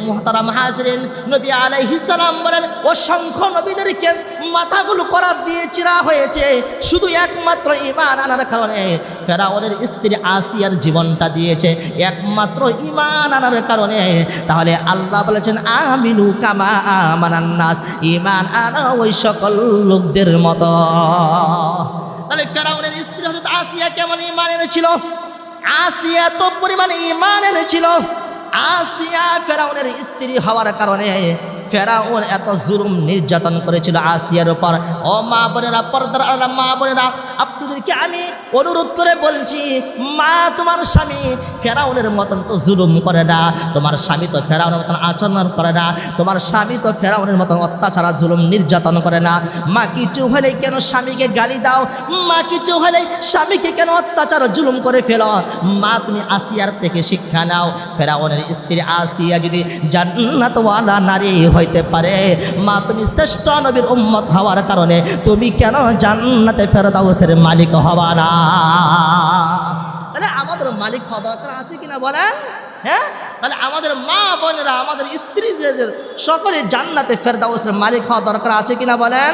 মুহতারাম হাজরিন, নবী আলাইহিস সালাম বলেন অসংখ্য নবীদেরকে মাথাগুলো করাত দিয়ে চিরা হয়েছে শুধু একমাত্র ঈমান আনার কারণে। ফেরাউনের স্ত্রী আসিয়ার জীবনটা দিয়েছে একমাত্র ঈমান আনার কারণে। তাহলে আল্লাহ বলেছেন আমিনু কামা আমানান নাস, ঈমান আনা ওই সকল লোকদের মতো। তাহলে ফেরাউনের স্ত্রী হযরত আসিয়া কেমন ঈমান এনেছিল? আসিয়া তো পরিমাণে ঈমান এনেছিল। আসিয়া ফেরাউনের স্ত্রী হওয়ার কারণে ফেরাউন এত জুলুম নির্যাতন করেছিল আসিয়ার উপর। ও মা বোনেরা, পর্দার আড়ালে মা বোনেরা, আপনাদেরকে আমি অনুরোধ করে বলছি, মা তোমার স্বামী ফেরাউনের মতন তো জুলুম করে না, তোমার স্বামী তো ফেরাউনের মতন আচরণ করে না, তোমার স্বামী তো ফেরাউনের মতন অত্যাচার জুলুম নির্যাতন করে না। মা কিছু হলে কেন স্বামীকে গালি দাও? মা কিছু হলে স্বামীকে কেন অত্যাচার জুলুম করে ফেলো? মা তুমি আসিয়ার থেকে শিক্ষা নাও। ফেরাউনের স্ত্রী আসিয়া যদি জান্নাতওয়ালা নারী হইতে পারে, মা তুমি শ্রেষ্ঠ নবীর উম্মত হওয়ার কারণে তুমি কেন জান্নাতে ফেরদাউসের মালিক হবা না? তাহলে আমাদের মালিক হওয়া দরকার আছে কিনা বলেন? হ্যাঁ, তাহলে আমাদের মা বোনেরা, আমাদের স্ত্রীদের সকলে জান্নাতে ফেরদাউসের মালিক হওয়া দরকার আছে কিনা বলেন?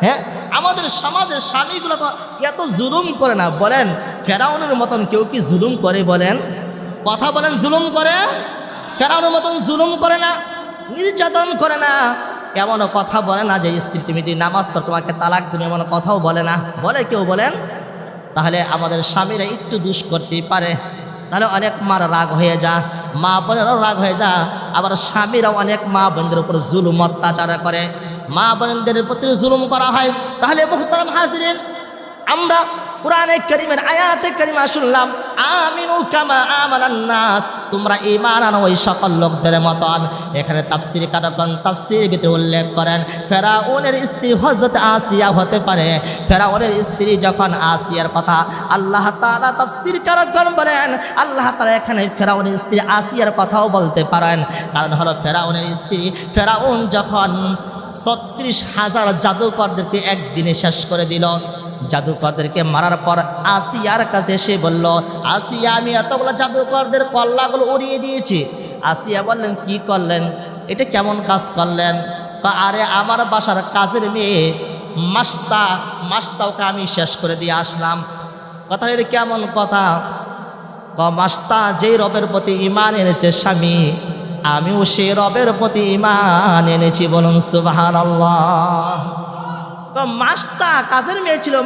হ্যাঁ, আমাদের সমাজের স্বামীগুলো তো এত জুলুম করে না। বলেন ফেরাউনের মতন কেউ কি জুলুম করে? বলেন, কথা বলেন, জুলুম করে? ফেরাউনের মতন জুলুম করে না, নির্যাতন করে না, এমনও কথা বলে না যে স্ত্রী তুমি যদি নামাজ পড়ো তোমাকে তালাক দেবে, এমন কথাও বলে না। বলে কেউ? বলেন। তাহলে আমাদের স্বামীরা একটু দুষ করতেই পারে, তাহলে অনেক মার রাগ হয়ে যা, মা বোনেরাও রাগ হয়ে যা। আবার স্বামীরাও অনেক মা বোনদের উপর জুলুম অত্যাচার করে, মা বোনদের প্রতি জুলুম করা হয়। তাহলে মুহতারাম হাজরিন, আমরা কুরআনে কারীমের আয়াতে কারীমা শুনলাম আমিনু কামা আমানান নাস, তোমরা ঈমান আনো ওই সকল লোকদের মতন। এখানে তাফসীর কারকগণ তাফসীরের ভিতরে উল্লেখ করেন ফেরাউনের স্ত্রী হযরত আসিয়া হতে পারে। ফেরাউনের স্ত্রী যখন আসিয়ার কথা আল্লাহ তাআলা তাফসীর কারকগণ বলেন, আল্লাহ তাআলা এখানে ফেরাউনের স্ত্রী আসিয়ার কথাও বলতে পারেন। কারণ হলো ফেরাউনের স্ত্রী, ফেরাউন যখন ৩৬,০০০ জাদুকরদেরকে একদিনে শেষ করে দিল, জাদুকরদেরকে মারার পর আসিয়ার কাছে এসে বলল, আসিয়া আমি এতগুলো জাদুকরদের কল্লাগুলো উড়িয়ে দিয়েছি। আসিয়া বললেন, কি করলেন? এটা কেমন কাজ করলেন? আরে আমার বাসার কাজের মেয়ে মাস্তাওকে আমি শেষ করে দিয়ে আসলাম। কথা এটা কেমন কথা? মাস্তা যেই রবের প্রতি ঈমান এনেছে স্বামী, আমিও সেই রবের প্রতি ঈমান এনেছি। বলুন সুবহানাল্লাহ। মাস্তা কাজের মেয়ে ছিল,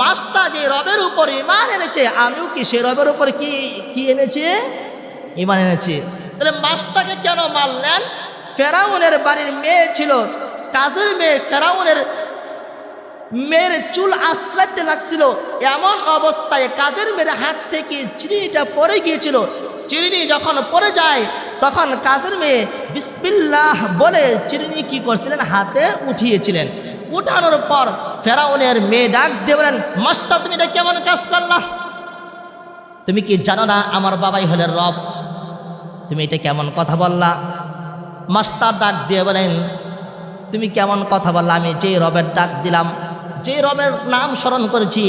মাস্তা যে রবের উপর ঈমান এনেছে, আমিও কি সে রবের উপর কি এনেছে? ঈমান এনেছে। তাহলে মাস্তাকে কেন মারলেন? ফেরাউনের বাড়ির মেয়ে ছিল, কাজের মেয়ে। ফেরাউনের মেয়ের চুল আশ্রাইতে লাগছিল, এমন অবস্থায় কাজের মেয়ের হাত থেকে চিনিটা পড়ে গিয়েছিল। চিনি যখন পড়ে যায় তখন কাজের মেয়ে বিসমিল্লাহ বলে চিনি কি করছিলেন? হাতে উঠিয়েছিলেন। উঠানোর পর ফেরাউনের মেয়ে ডাক দিয়ে বলেন, মাস্টার তুমি এটা কেমন কাজ করলা? তুমি কি জানো না আমার বাবাই হলেন রব? তুমি এটা কেমন কথা বললা? মাস্টার ডাক দিয়ে বলেন, তুমি কেমন কথা বললা? আমি যে রবের ডাক দিলাম, যে রবের নাম স্মরণ করেছি,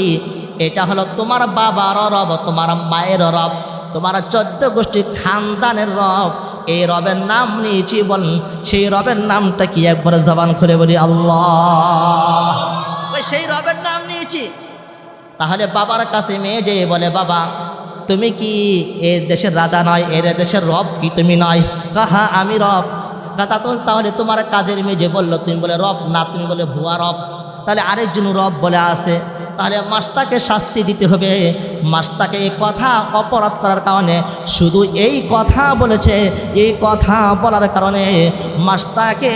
এটা হলো তোমার বাবার রব, তোমার মায়ের রব, তোমার 14 গোষ্ঠীর খানদানের রব। এই রবের নাম নিয়েছি। বলেন সেই রবের নামটা কি? একবার জবান খুলে বলি আল্লাহ। সেই রবের নাম নিয়েছি। তাহলে বাবার কাছে মেয়ে যে বলে, বাবা তুমি কি এর দেশের রাজা নয়? এর দেশের রব কি তুমি নয়? হ্যাঁ আমি রব। তাহলে তোমার কাজের মেয়ে যে বললো, তুমি বলে রব না, তুমি বলে ভুয়া রব। তাহলে আরেকজন রব বলে আছে, তাহলে মাস্টারকে শাস্তি দিতে হবে। মাস্টারকে এই কথা অপরাধ করার কারণে, শুধু এই কথা বলেছে, এই কথা বলার কারণে মাস্টারকে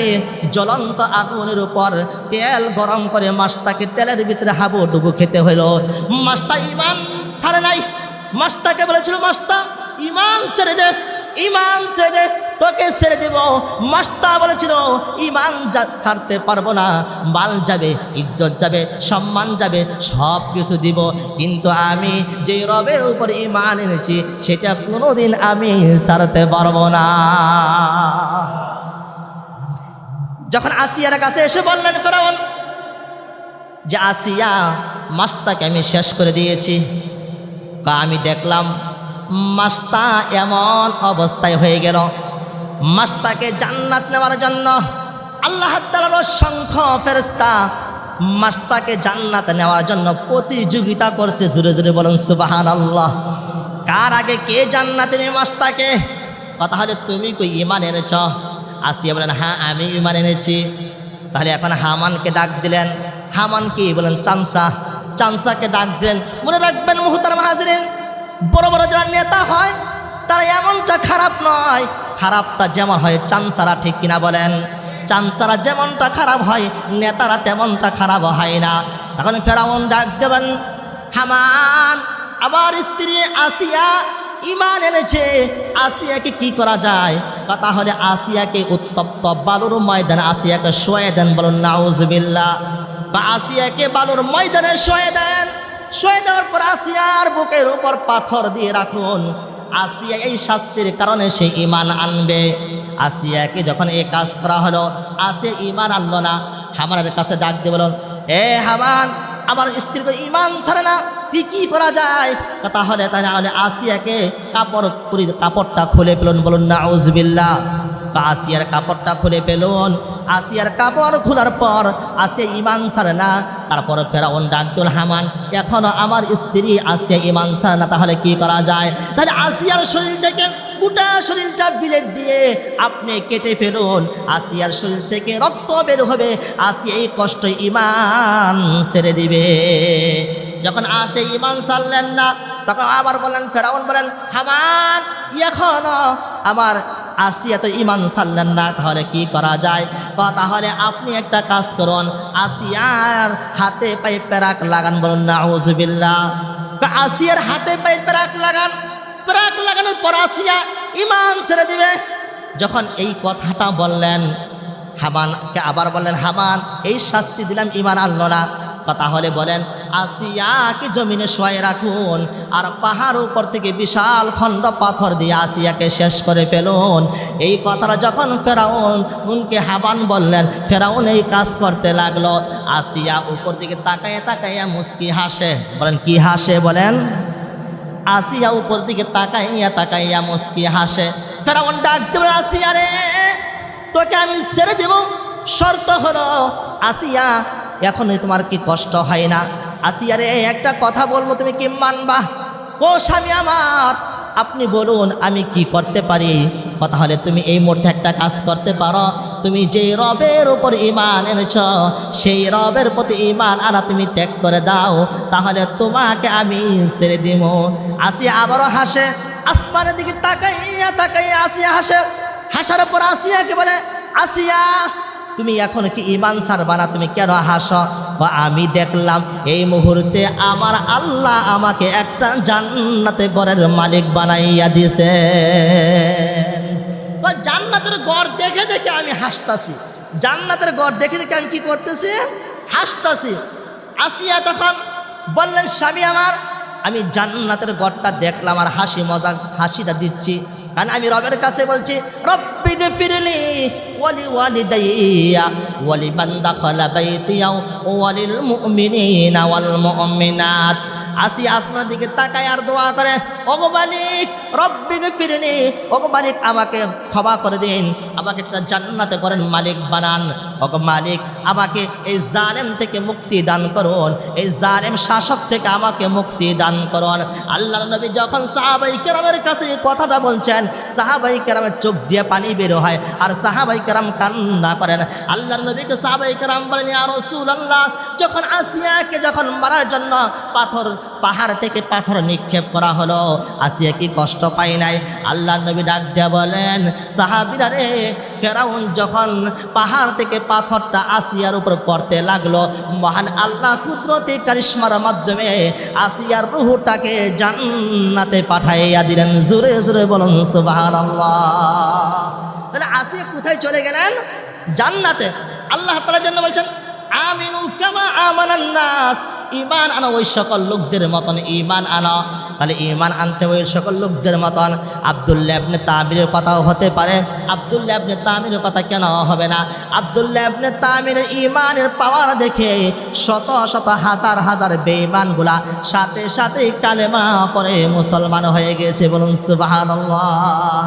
জ্বলন্ত আগুনের উপর তেল গরম করে মাস্টারকে তেলের ভিতরে হাবুডুবু খেতে হলো। মাস্টার ইমান ছাড়ে নাই। মাস্টারকে বলেছিল, মাস্টার ইমান ছেড়ে দে, ইমান ছেড়ে দে, তোকে ছেড়ে দেব। মাস্টার বলেছিল, ইমান ছাড়তে পারবো না, মাল যাবে, ইজ্জত যাবে, সম্মান যাবে, সব কিছু দিব, কিন্তু আমি যে রবের উপর ইমান এনেছি সেটা কোনোদিন আমি ছাড়তে পারবো না। যখন আসিয়ার কাছে এসে বললেন ফেরাউন যে আসিয়া, মাস্টারকে আমি শেষ করে দিয়েছি, বা আমি দেখলাম মাস্টার এমন অবস্থায় হয়ে গেল, মাস্টারকে জান্নাত নেওয়ার জন্য আল্লাহ তাআলার অসংখ্য ফেরেশতা মাস্টারকে জান্নাত নেওয়ার জন্য প্রতিযোগিতা করছে। জোরে জোরে বলুন সুবহানাল্লাহ। কার আগে কে জান্নাতে নেবে মাস্টারকে? কথা হলে তুমি কই ঈমান এনেছ? আসিয়া বলেন, হ্যাঁ আমি ঈমান এনেছি। তাহলে এখন হামানকে ডাক দিলেন। হামান কি বলেন? চামচা। চামচাকে ডাক দিলেন। মনে রাখবেন মুহতারাম হাজিরিন, বড় বড় যারা নেতা হয় তারা এমনটা খারাপ নয়, খারাপটা যেমন হয় চামচারা, ঠিক কিনা বলেন? চামচারা যেমনটা খারাপ হয় নেতারা তেমনটা খারাপ হয় না। এখন ফেরাউন ডাক দেবেন, হামান আমার স্ত্রী আসিয়া ঈমান এনেছে, আসিয়াকে কি করা যায়? কথা হলে আসিয়াকে উত্তপ্ত বালুর ময়দানে আসিয়াকে শোয়ে দেন। বলুন নাউজুবিল্লাহ। বা আসিয়াকে বালুর ময়দানে শোয়ে দেন। শোয়ে দেওয়ার পর আসিয়ার বুকের উপর পাথর দিয়ে রাখুন। আসিয়া এই শাস্তির কারণে সে ঈমান আনবে। আসিয়াকে যখন এই কাজ করা হলো, আসিয়া ঈমান আনলো না। হামানের কাছে ডাক দিয়ে বলুন, এ হামান, আমার স্ত্রী তো ঈমান ছাড়ে না, কি করা যায়? তাহলে আসিয়াকে কাপড়টা খুলে ফেলুন। বলুন নাউজুবিল্লাহ। আসিয়ার কাপড়টা খুলে ফেলুন। আসিয়ার কাপড় খোলার পর আসিয়া ঈমান ছাড়ে না। তারপর ফেরাউন ডাক দিল, হামান এখনো আমার স্ত্রী আসিয়া ঈমান ছাড়ে না, তাহলে কি করা যায়? তাহলে আসিয়ার শরীর থেকে গোটা শরীরটা বিলেট দিয়ে আপনি কেটে ফেলুন। আসিয়ার শরীর থেকে রক্ত বের হবে, আসিয়া এই কষ্ট ঈমান ছেড়ে দিবে। যখন আসে ঈমান ছাড়লেন না, তখন আবার বলেন, ফেরাউন বলেন, হামান এখনো আমার আসিয়া তো ঈমান ছাড়লেন না, তাহলে কি করা যায়? তাহলে আপনি একটা কাজ করুন, আসিয়ার হাতে পায়ে পেরাক লাগান। বলুন নাউজুবিল্লাহ। আসিয়ার হাতে পায়ে পেরাক লাগান। পেরাক লাগানোর পর আসিয়া ঈমান ছেড়ে দিবে। যখন এই কথাটা বললেন, হামানকে আবার বললেন, হামান এই শাস্তি দিলাম, ঈমান আনলো না। তাহলে বলেন, আসিয়াকে জমিনে শোয়ে রাখুন, আর পাহাড় উপর থেকে বিশাল খণ্ড পাথর দিয়ে আসিয়াকে শেষ করে ফেলুন। এই কথাটা যখন ফেরাউনকে হামান বললেন, ফেরাউন এই কাজ করতে লাগলো। আসিয়া উপর দিকে তাকাইয়া তাকাইয়া মুস্কি হাসে। বলেন কি হাসে? বলেন। আসিয়া উপর দিকে তাকাইয়া তাকাইয়া মুস্কি হাসে। ফেরাউন ডাক দেবে, আসিয়া রে, তোকে আমি ছেড়ে দেব, শর্ত হলো আসিয়া এখন তোমার কি কষ্ট হয় না? আসিয়া রে, একটা কথা বলবো, তুমি কি মানবা? ও স্বামী আমার, আপনি বলুন আমি কি করতে পারি? কথা হলে তুমি এই মুহূর্তে একটা কাজ করতে পারো, তুমি যে রবের উপর ঈমান এনেছ সেই রবের প্রতি ঈমান আনা তুমি ত্যাগ করে দাও, তাহলে তোমাকে আমি ছেড়ে দিব। আসিয়া আবারও হাসে, আসমানের দিকে তাকাইয়া তাকাইয়া আসিয়া হাসে। হাসার পর আসিয়াকে বলে, আসিয়া তুমি এখন কি ঈমান ছাড়বা না? তুমি কেন হাসো? বা আমি দেখলাম এই মুহূর্তে আমার আল্লাহ আমাকে একটা জান্নাতে ঘরের মালিক বানাইয়া দিয়েছে। জান্নাতের ঘর দেখে দেখে আমি হাসতাছি। জান্নাতের ঘর দেখে দেখে আমি কি করতেছি? হাসতাছি। আসিয়া তখন বললেন, স্বামী আমার, আমি জান্নাতের ঘরটা দেখলাম আর হাসিটা দিচ্ছি, কারণ আমি রবের কাছে বলছি, রব্বি গফিরলি ওয়ালি ওয়ালিদাইয়া ওয়ালিমান দাখালা বাইতিয়া ওয়ালিল মুমিনিনা ওয়াল মুমিনাত। আসিয়া আসমানের দিকে তাকায় আর দোয়া করে, ওগো মালিক, রব্বি গফিরলি, ওগো মালিক আমাকে ক্ষমা করে দিন, আমাকে একটা জান্নাতে ঘরের মালিক বানান। ওগো মালিক আমাকে এই জালেম থেকে মুক্তি দান করুন, এই জালেম শাসক থেকে আমাকে মুক্তি দান করুন। আল্লাহর নবী যখন সাহাবাই কেরামের কাছে এই কথাটা বলছেন, সাহাবাই কেরামের চোখ দিয়ে পানি বের হয় আর সাহাবাই কেরাম কান্না করেন। আল্লাহর নবীকে সাহাবাই কেরাম বলেন, ইয়া রাসূলুল্লাহ, যখন আসিয়াকে যখন মারার জন্য পাহাড় থেকে পাথর নিক্ষেপ করা হলো, আসিয়া কি কষ্ট পায় নাই? আল্লাহর নবী ডাক দিয়ে বলেন, সাহাবীরা রে, ফেরাউন যখন পাহাড় থেকে পাথরটা আসিয়ার উপর পড়তে লাগলো, মহান আল্লাহ কুদরতি কারিশমার মাধ্যমে আসিয়ার রূহটাকে জান্নাতে পাঠাইয়া দিলেন। জোরে জোরে বলুন সুবহানাল্লাহ। তাহলে আসিয়া কোথায় চলে গেলেন? জান্নাতে। আল্লাহ তাআলার জন্য বলছেন, আমিনু কামা আমানান নাস, ঈমান আনো ওই সকল লোকদের মতন ঈমান আনো। তাহলে ঈমান আনতে ওই সকল লোকদের মতন। আব্দুল্লাহ ইবনে তামিরের কথাও হতে পারে। আব্দুল্লাহ ইবনে তামিরের কথা কেন হবে না? আব্দুল্লাহ ইবনে তামিরের ঈমানের পাওয়ার দেখে শত শত হাজার হাজার বেঈমানগুলা সাথে সাথে কালেমা পড়ে মুসলমান হয়ে গেছে। বলুন সুবহানাল্লাহ।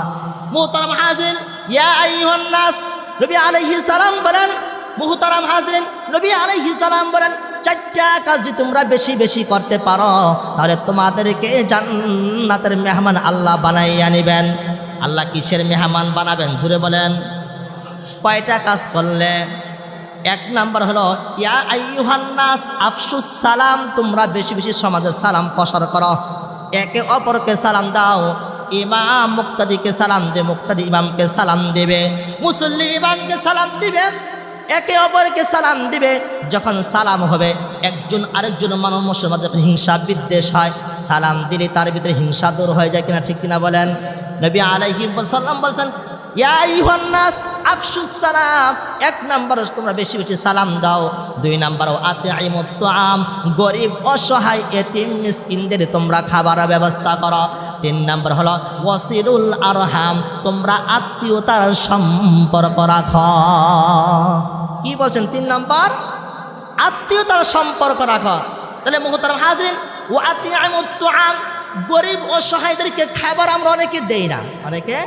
মুহতারাম হাজিরিন, ইয়া আইয়ুহান নাস, নবী আলাইহিস সালাম বলেন, মুহতারাম হাজিরিন, নবী আলাইহিস সালাম বলেন, চারটা কাজ যদি তোমরা বেশি বেশি করতে পারো তাহলে তোমাদেরকে জান্নাতের মেহমান আল্লাহ বানাইয়া নেবেন। আল্লাহ কিসের মেহমান বানাবেন? জুড়ে বলেন। কয়টা কাজ করলে? এক নাম্বার হলো, ইয়া আইয়ুহান নাস আফশুস সালাম, তোমরা বেশি বেশি সমাজে সালাম প্রসার করো, একে অপরকে সালাম দাও। ইমাম মুক্তাদিকে সালাম দে, মুক্তাদি ইমামকে সালাম দেবে, মুসল্লি ইমামকে সালাম দিবে, একে অপরকে সালাম দিবে। যখন সালাম হবে, একজন আরেকজন মানুষের মাঝে হিংসা বিদ্বেষ হয়, সালাম দিলে তার ভিতরে হিংসা দূর হয়ে যায় কিনা, ঠিক কিনা বলেন? নবী আলাইহিস সালাম বলছেন, ইয়া আইয়ুহান নাস আফশুস সালাম, এক নাম্বার তোমরা বেশি বেশি সালাম দাও। দুই নাম্বার আতিমুত তুআম, গরিব অসহায় এতিম মিসকিনদের তোমরা খাবার ব্যবস্থা করো। তিন নাম্বার হলো ওয়াসিলুল আরহাম, তোমরা আত্মীয়তার সম্পর্ক রাখো। কি বলছেন? তিন নাম্বার আত্মীয়তার সম্পর্ক রাখো। তাহলে মুহতারাম হাজিরিন, ওয়া আতিমুত তুআম, গরিব অসহায়দেরকে খাবার আমরা অনেকে দেই না, অনেকে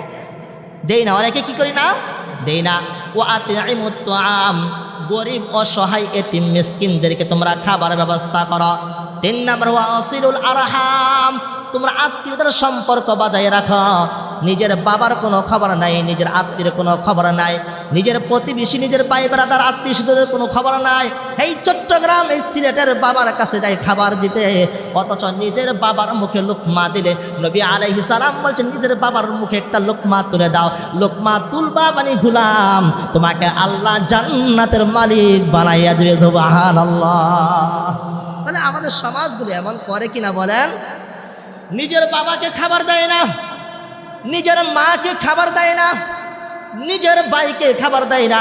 দেই না, অনেকে কি করি না, দেই না। ওয়া আতিমুত তুআম, গরিব অসহায় এতিম মিসকিনদেরকে তোমরা খাবার ব্যবস্থা করো। তিন নাম্বার ওয়াসিলুল আরহাম, তোমরা আত্মীয়তার সম্পর্ক বজায় রাখো। নিজের বাবার কোনো খবর নাই, নিজের আত্মীয়ের কোনো খবর নাই, নিজের প্রতিবেশী, নিজের ভাই ব্রাদার আত্মীয় স্বজনের কোনো খবর নাই। এই চট্টগ্রাম, এই সিলেটের বাবার কাছে যায় খাবার দিতে, অথচ নিজের বাবার মুখে লুকমা দিলে নবী আলাইহিস সালাম বলছেন, নিজের বাবার মুখে একটা লুকমা তুলে দাও। লুকমা তুলবা মানে গুলাম, তোমাকে আল্লাহ জান্নাতের মালিক বানাইয়া দিবে। সুবহানাল্লাহ। মানে আমাদের সমাজগুলো এমন করে কিনা বলেন? নিজের বাবাকে খাবার দেয় না, নিজের মাকে খাবার দেয় না, নিজের ভাইকে খাবার দেয় না,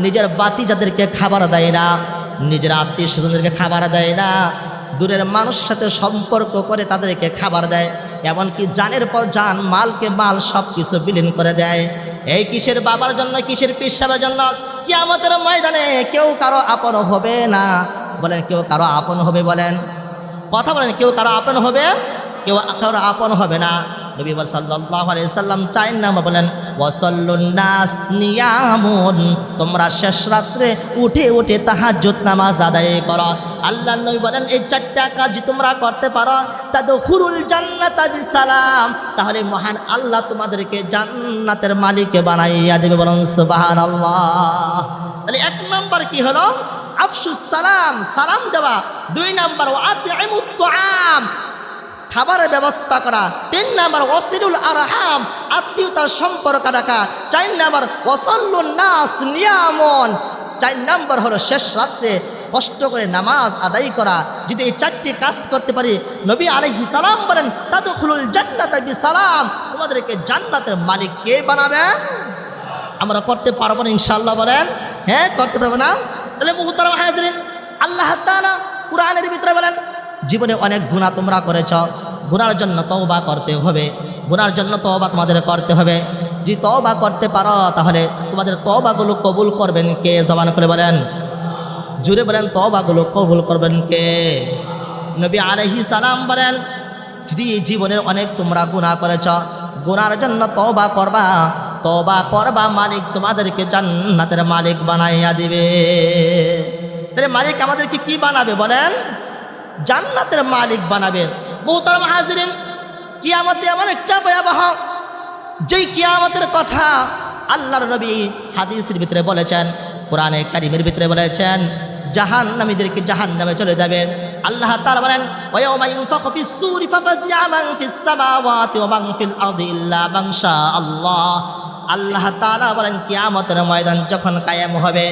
নিজের বাতিজাদেরকে খাবার দেয় না, নিজের আত্মীয় স্বজনদেরকে খাবার দেয় না, দূরের মানুষের সাথে সম্পর্ক করে তাদেরকে খাবার দেয়, এমনকি জানের পর জান, মালকে মাল সব কিছু বিলীন করে দেয়। এই কিসের বাবার জন্য, কিসের পিসাবের জন্য? কিয়ামতের ময়দানে কেউ কারো আপন হবে না। বলেন, কেউ কারো আপন হবে? বলেন, কথা বলেন, কেউ কারো আপন হবে? কেউ কারো আপন হবে না। নবী সাল্লাল্লাহু আলাইহি সাল্লাম চার নাম্বার বলেন, ওয়াসাল্লুন নাস নিয়ামুন, তোমরা শেষ রাত্রে উঠে উঠে তাহাজ্জুদ নামাজ আদায় করো। আল্লাহর নবী বলেন, এই চারটা কাজ তোমরা করতে পারো, তাদখুলুল জান্নাতা বিসালাম, তাহলে মহান আল্লাহ তোমাদেরকে জান্নাতের মালিক বানাইয়া দেবে। বলুন সুবহানাল্লাহ। তাহলে এক নাম্বার কি হলো? আফশুস সালাম, সালাম দেওয়া। দুই নাম্বার ওয়াতিমুত তুআম, খাবারের ব্যবস্থা করা। তিন নাম্বার ওয়াসিলুল আরহাম, আত্মীয়তার সম্পর্ক রাখা। চার নাম্বার ওয়াসাল্লুন নাস নিয়ামুন, চার নাম্বার হলো শেষ রাত্রে কষ্ট করে নামাজ আদায় করা। যদি এই চারটি কাজ করতে পারি, নবী আলাইহিস সালাম বলেন, তাদখুলুল জান্নাতা বিসালাম, তোমাদেরকে জান্নাতের মালিক কে বানাবে? আমরা করতে পারবো না ইনশাআল্লাহ? বলেন, হ্যাঁ করতে পারবো না? তাহলে মুহতারাম হাজিরিন, আল্লাহ তাআলা কুরআনের ভিতরে বলেন, জীবনে অনেক গুনাহ তোমরা করেছ, গুনার জন্য তওবা করতে হবে, গুনার জন্য তওবা তোমাদের করতে হবে। যদি তওবা করতে পারো তাহলে তোমাদের তওবাগুলো কবুল করবেন কে? জবান করে বলেন, জুড়ে বলেন, তওবাগুলো কবুল করবেন কে? নবী আলাইহিস সালাম বলেন, যদি জীবনে অনেক তোমরা গুনাহ করেছ, গুনার জন্য তওবা করবা, তওবা করবা, মালিক তোমাদেরকে জান্নাতের মালিক বানাইয়া দিবে। তাহলে মালিক আমাদেরকে কি বানাবে বলেন? জান্নাতের মালিক বানাবে। মুহতারাম হাজিরিন, কিয়ামতে এমন একটা ভয়াবহ, যেই কিয়ামতের কথা আল্লাহর নবী হাদিসের ভিতরে বলেছেন, কোরআনে কারীমের ভিতরে বলেছেন, জাহান্নামীদেরকে জাহান্নামে চলে যাবে। আল্লাহ তাআলা বলেন, ওয়া ইয়াওমা ইউনফাখু ফিস-সূরি ফাফাজি'a মান ফিস-সামাওয়াতি ওয়া মান ফিল আরদি ইল্লা মান শাআল্লাহ। আল্লাহ তাআলা বলেন, কিয়ামতের ময়দান যখন কায়েম হবে,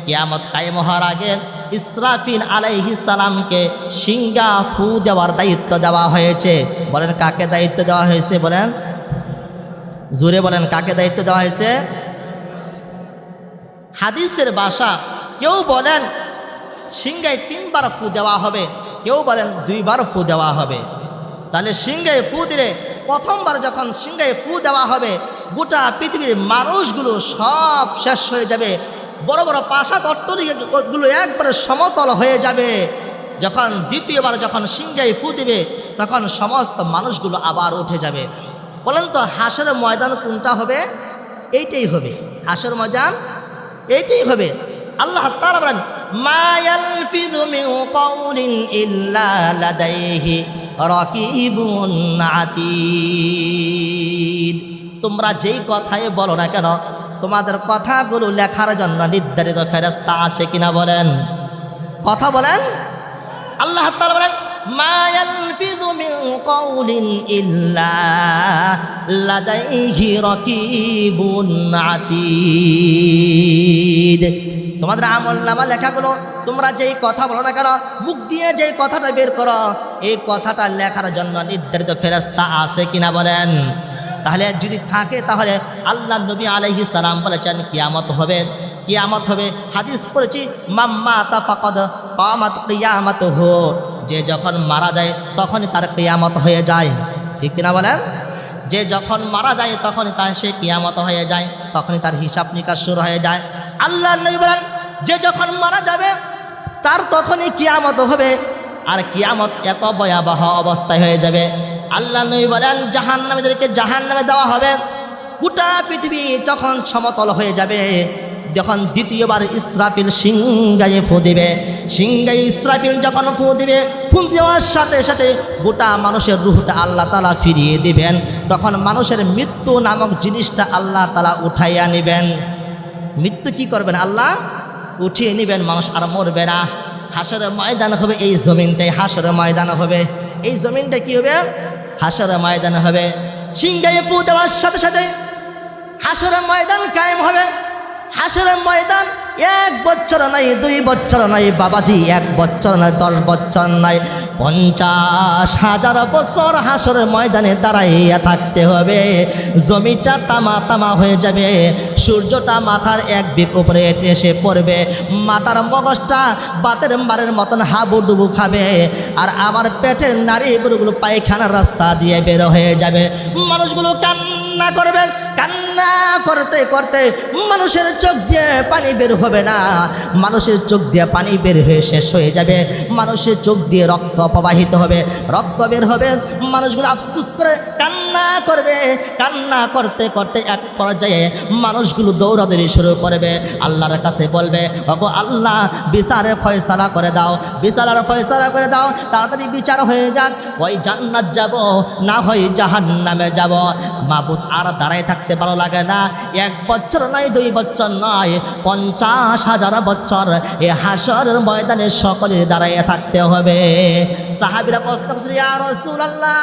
কিয়ামত কায়েম হওয়ার আগে ইসরাফিল আলাইহিস সালামকে সিংহা ফু দেওয়ার দায়িত্ব দেওয়া হয়েছে। বলেন কাকে দায়িত্ব দেওয়া হয়েছে? বলেন জোরে বলেন, কাকে দায়িত্ব দেওয়া হয়েছে? হাদিসের ভাষা, কেউ বলেন সিংহায় 3 বার ফু দেওয়া হবে, কেউ বলেন 2 বার ফু দেওয়া হবে। তাহলে সিংহায় ফু দিলে, প্রথমবার যখন সিংহায় ফু দেওয়া হবে, গোটা পৃথিবীর মানুষগুলো সব শেষ হয়ে যাবে, বড় বড় প্রাসাদ অট্টালিকাগুলো একবারে সমতল হয়ে যাবে। যখন দ্বিতীয়বার যখন সিংহায় ফু দিবে, তখন সমস্ত মানুষগুলো আবার উঠে যাবে। বলেন তো হাসরের ময়দান কোনটা হবে? এইটাই হবে হাসরের ময়দান, এইটাই হবে। আল্লাহ তাআলা বলেন, মা ইয়ালফিযু মিন কাউলিন ইল্লা লাদাইহি রাকিবুন আতীদ। তোমরা যেই কথাই বলো না কেন, তোমাদের কথাগুলো লেখার জন্য নির্ধারিত ফেরেশতা আছে কিনা বলেন? কথা বলেন। আল্লাহ তাআলা বলেন, মা ইয়ালফিযু মিন কাউলিন ইল্লা লাদাইহি রাকিবুন আতীদ। তোমাদের আমলনামা লেখাগুলো, তোমরা যেই কথা বলো না কেন, মুখ দিয়ে যেই কথাটা বের করো, এই কথাটা লেখার জন্য নির্ধারিত ফেরেশতা আছে কিনা বলেন? তাহলে যদি থাকে, তাহলে আল্লাহ নবী আলাইহিস সালাম বলেছেন কিয়ামত হবে, কিয়ামত হবে। হাদিস পড়েছি, মাম্মাতা ফাকাদ কামাত কিয়ামাতুহু। যে যখন মারা যায় তখনই তার কিয়ামত হয়ে যায়, ঠিক কিনা বলেন? যে যখন মারা যায় তখনই তার সে কিয়ামত হয়ে যায়, তখনই তার হিসাব নিকাশ শুরু হয়ে যায়। আল্লাহ নবী বলেন, যে যখন মারা যাবে তার তখনই কিয়ামত হবে। আর কিয়ামত এত ভয়াবহ অবস্থায় হয়ে যাবে, আল্লাহ নবী বলেন জাহান্নামীদেরকে জাহান্নামে দেওয়া হবে। গোটা পৃথিবী যখন সমতল হয়ে যাবে, যখন দ্বিতীয়বার ইসরাফিল সিংহায় ফু দিবে, সিংহায় ইসরাফিল যখন ফু দিবে, ফু দেওয়ার সাথে সাথে গোটা মানুষের রূহটা আল্লাহ তাআলা ফিরিয়ে দিবেন। তখন মানুষের মৃত্যু নামক জিনিসটা আল্লাহ তাআলা উঠাইয়া নেবেন। মৃত্যু কি করবেন? আল্লাহ উঠিয়ে নেবেন, মানুষ আর মরবে না। হাসরের ময়দান হবে, এই জমিনটাই হাসরের ময়দান হবে। এই জমিনটা কি হবে? হাসরের ময়দান হবে। সিংহায় ফু দেওয়ার সাথে সাথে হাসরের ময়দান কায়েম হবে। হাসরের ময়দান 1 বছর নয়, 2 বছর নয় বাবাজি, 1 বছর নয়, 10 বছর নয়, 50,000 বছর হাসরের ময়দানে দাঁড়াইয়া থাকতে হবে। জমিটা তামা তামা হয়ে যাবে, সূর্যটা মাথার 1 দিক উপরে এসে পড়বে, মাথার মগজটা বাতের মারের মতন হাবুডুবু খাবে, আর আমার পেটের নারী গরুগুলো পায়খানার রাস্তা দিয়ে বের হয়ে যাবে। মানুষগুলো কান্না করবেন, কান্না করতে করতে মানুষের চোখ দিয়ে পানি বের হবে না, মানুষের চোখ দিয়ে পানি বের হয়ে শেষ হয়ে যাবে, মানুষের চোখ দিয়ে রক্ত প্রবাহিত হবে, রক্ত বের হবে। মানুষগুলো আফসোস করে কান্না করবে, কান্না করতে করতে এক পর্যায়ে মানুষগুলো দৌড়াদৌড়ি শুরু করবে, আল্লাহর কাছে বলবে, ওগো আল্লাহ বিচারে ফয়সালা করে দাও, বিচারের ফয়সালা করে দাও, তাড়াতাড়ি বিচার হয়ে যাক, ওই জান্নাত যাব না হয় জাহান্নামে যাব। মাবুদ আর দাঁড়ায় থাকতে ভালো লাগে না। 1 বছর নয়, 2 বছর নয়, 50,000 বছর এ হাসরের ময়দানে সকলের দাঁড়াইয়া থাকতে হবে। সাহাবীরা প্রশ্ন করছে, ইয়া রাসূলুল্লাহ,